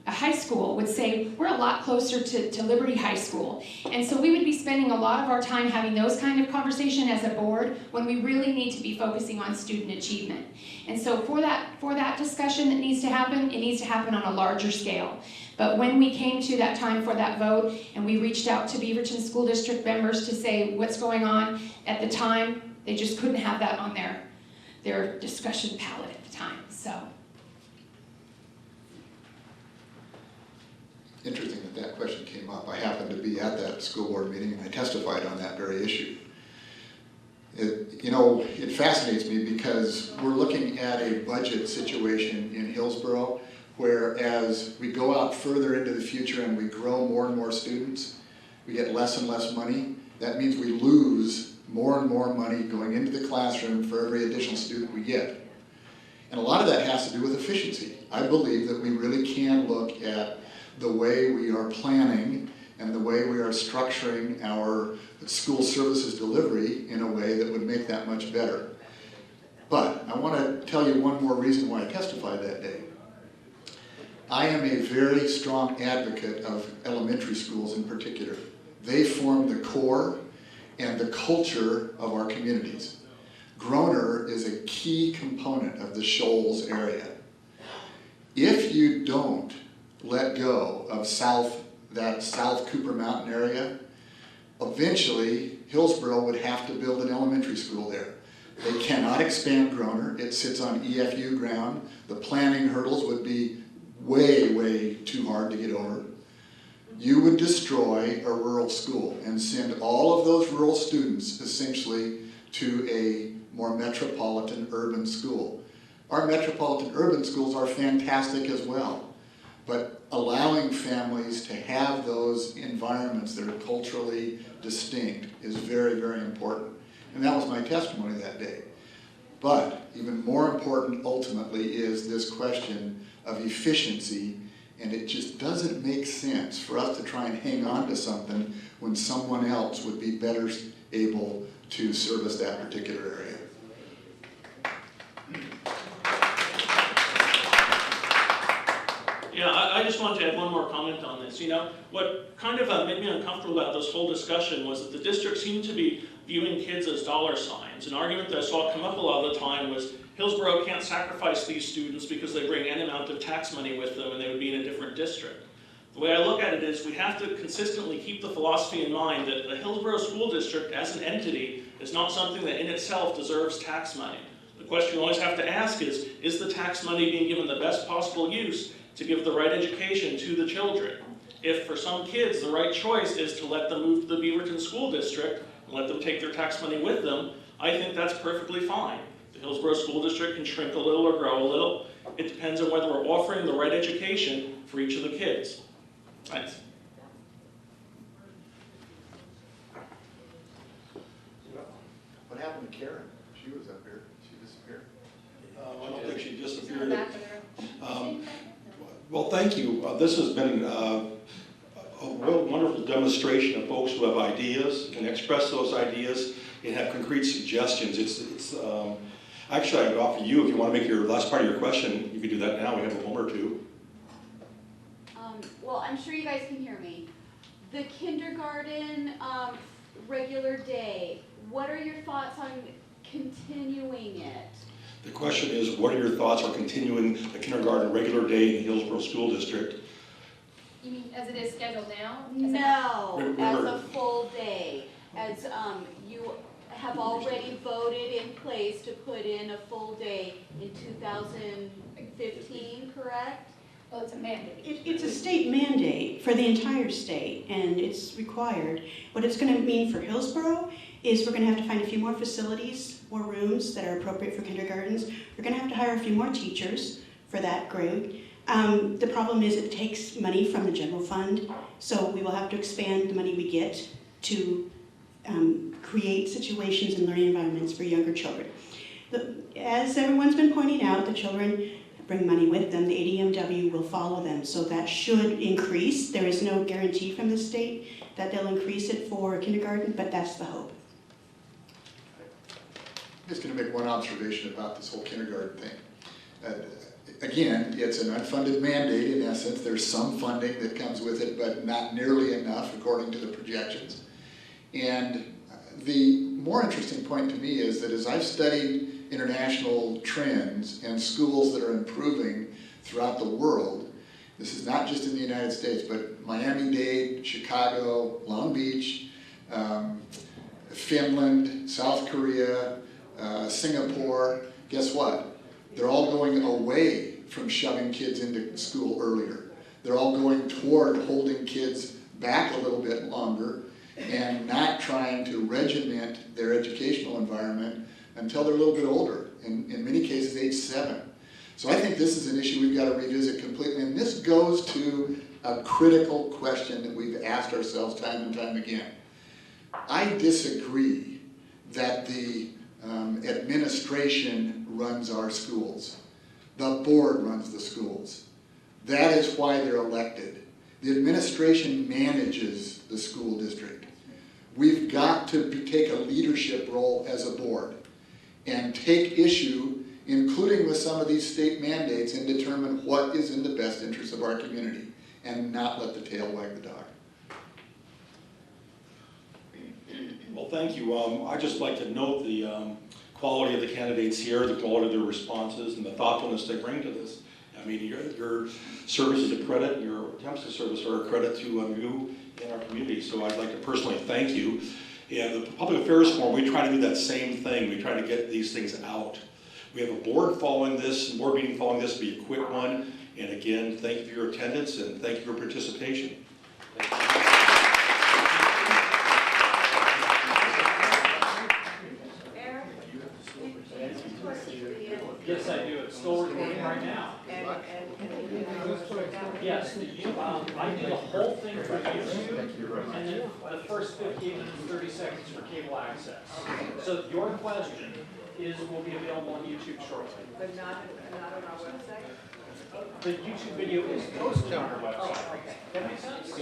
High School would say we're a lot closer to Liberty High School. And so we would be spending a lot of our time having those kind of conversation as a board when we really need to be focusing on student achievement. And so for that discussion that needs to happen, it needs to happen on a larger scale. But when we came to that time for that vote and we reached out to Beaverton School District members to say what's going on, at the time, they just couldn't have that on their discussion palette at the time, so. Interesting that question came up. I happened to be at that school board meeting and I testified on that very issue. It fascinates me because we're looking at a budget situation in Hillsboro where as we go out further into the future and we grow more and more students, we get less and less money. That means we lose more and more money going into the classroom for every additional student we get. And a lot of that has to do with efficiency. I believe that we really can look at the way we are planning and the way we are structuring our school services delivery in a way that would make that much better. But I want to tell you one more reason why I testified that day. I am a very strong advocate of elementary schools in particular. They form the core and the culture of our communities. Groner is a key component of the Shoals area. If you don't let go of that South Cooper Mountain area, eventually Hillsboro would have to build an elementary school there. They cannot expand Groner. It sits on EFU ground. The planning hurdles would be way, way too hard to get over. You would destroy a rural school and send all of those rural students essentially to a more metropolitan urban school. Our metropolitan urban schools are fantastic as well. But allowing families to have those environments that are culturally distinct is very, very important. And that was my testimony that day. But even more important ultimately is this question of efficiency, and it just doesn't make sense for us to try and hang on to something when someone else would be better able to service that particular area. Yeah, I just wanted to add one more comment on this. What kind of made me uncomfortable about this whole discussion was that the district seemed to be viewing kids as dollar signs. An argument that I saw come up a lot of the time was Hillsboro can't sacrifice these students because they bring any amount of tax money with them and they would be in a different district. The way I look at it is we have to consistently keep the philosophy in mind that the Hillsboro School District as an entity is not something that in itself deserves tax money. The question you always have to ask is the tax money being given the best possible use to give the right education to the children? If for some kids the right choice is to let them move to the Beaverton School District and let them take their tax money with them, I think that's perfectly fine. The Hillsboro School District can shrink a little or grow a little. It depends on whether we're offering the right education for each of the kids. Thanks. What happened to Karen? She was up here. She disappeared. I don't think she disappeared. Well, thank you. This has been a real wonderful demonstration of folks who have ideas, can express those ideas, and have concrete suggestions. Actually, I would offer you, if you want to make your last part of your question, you could do that now. We have a moment or two. Well, I'm sure you guys can hear me. The kindergarten regular day, what are your thoughts on continuing it? The question is, what are your thoughts on continuing the kindergarten regular day in the Hillsboro School District? You mean as it is scheduled now? No, as a full day. As you have already voted in place to put in a full day in 2015, correct? Well, it's a mandate. It's a state mandate for the entire state, and it's required. What it's going to mean for Hillsboro is we're going to have to find a few more facilities, more rooms that are appropriate for kindergartens. We're going to have to hire a few more teachers for that grade. The problem is it takes money from the general fund, so we will have to expand the money we get to create situations and learning environments for younger children. As everyone's been pointing out, the children bring money with them. The ADMW will follow them, so that should increase. There is no guarantee from the state that they'll increase it for kindergarten, but that's the hope. I'm just going to make one observation about this whole kindergarten thing. Again, it's an unfunded mandate in essence. There's some funding that comes with it, but not nearly enough according to the projections. And the more interesting point to me is that as I've studied international trends and schools that are improving throughout the world, this is not just in the United States, but Miami-Dade, Chicago, Long Beach, Finland, South Korea, Singapore, guess what? They're all going away from shoving kids into school earlier. They're all going toward holding kids back a little bit longer and not trying to regiment their educational environment until they're a little bit older, in many cases age 7. So I think this is an issue we've got to revisit completely, and this goes to a critical question that we've asked ourselves time and time again. I disagree that the administration runs our schools. The board runs the schools. That is why they're elected. The administration manages the school district. We've got to take a leadership role as a board and take issue, including with some of these state mandates, and determine what is in the best interest of our community and not let the tail wag the dog. Well, thank you. I'd just like to note the quality of the candidates here, the quality of their responses, and the thoughtfulness they bring to this. I mean, your service is a credit, and your attempts to service are a credit to you and our community. So I'd like to personally thank you. And the Public Affairs Forum, we try to do that same thing. We try to get these things out. We have a board following this, board meeting following this, be a quick one. And again, thank you for your attendance and thank you for participation. Thank you. Yes, I do. It's still recording right now. Yes, I do the whole thing for YouTube, and then the first 15 minutes, 30 seconds for cable access. So your question will be available on YouTube shortly. But not on our website? The YouTube video is posted on our website. That makes sense?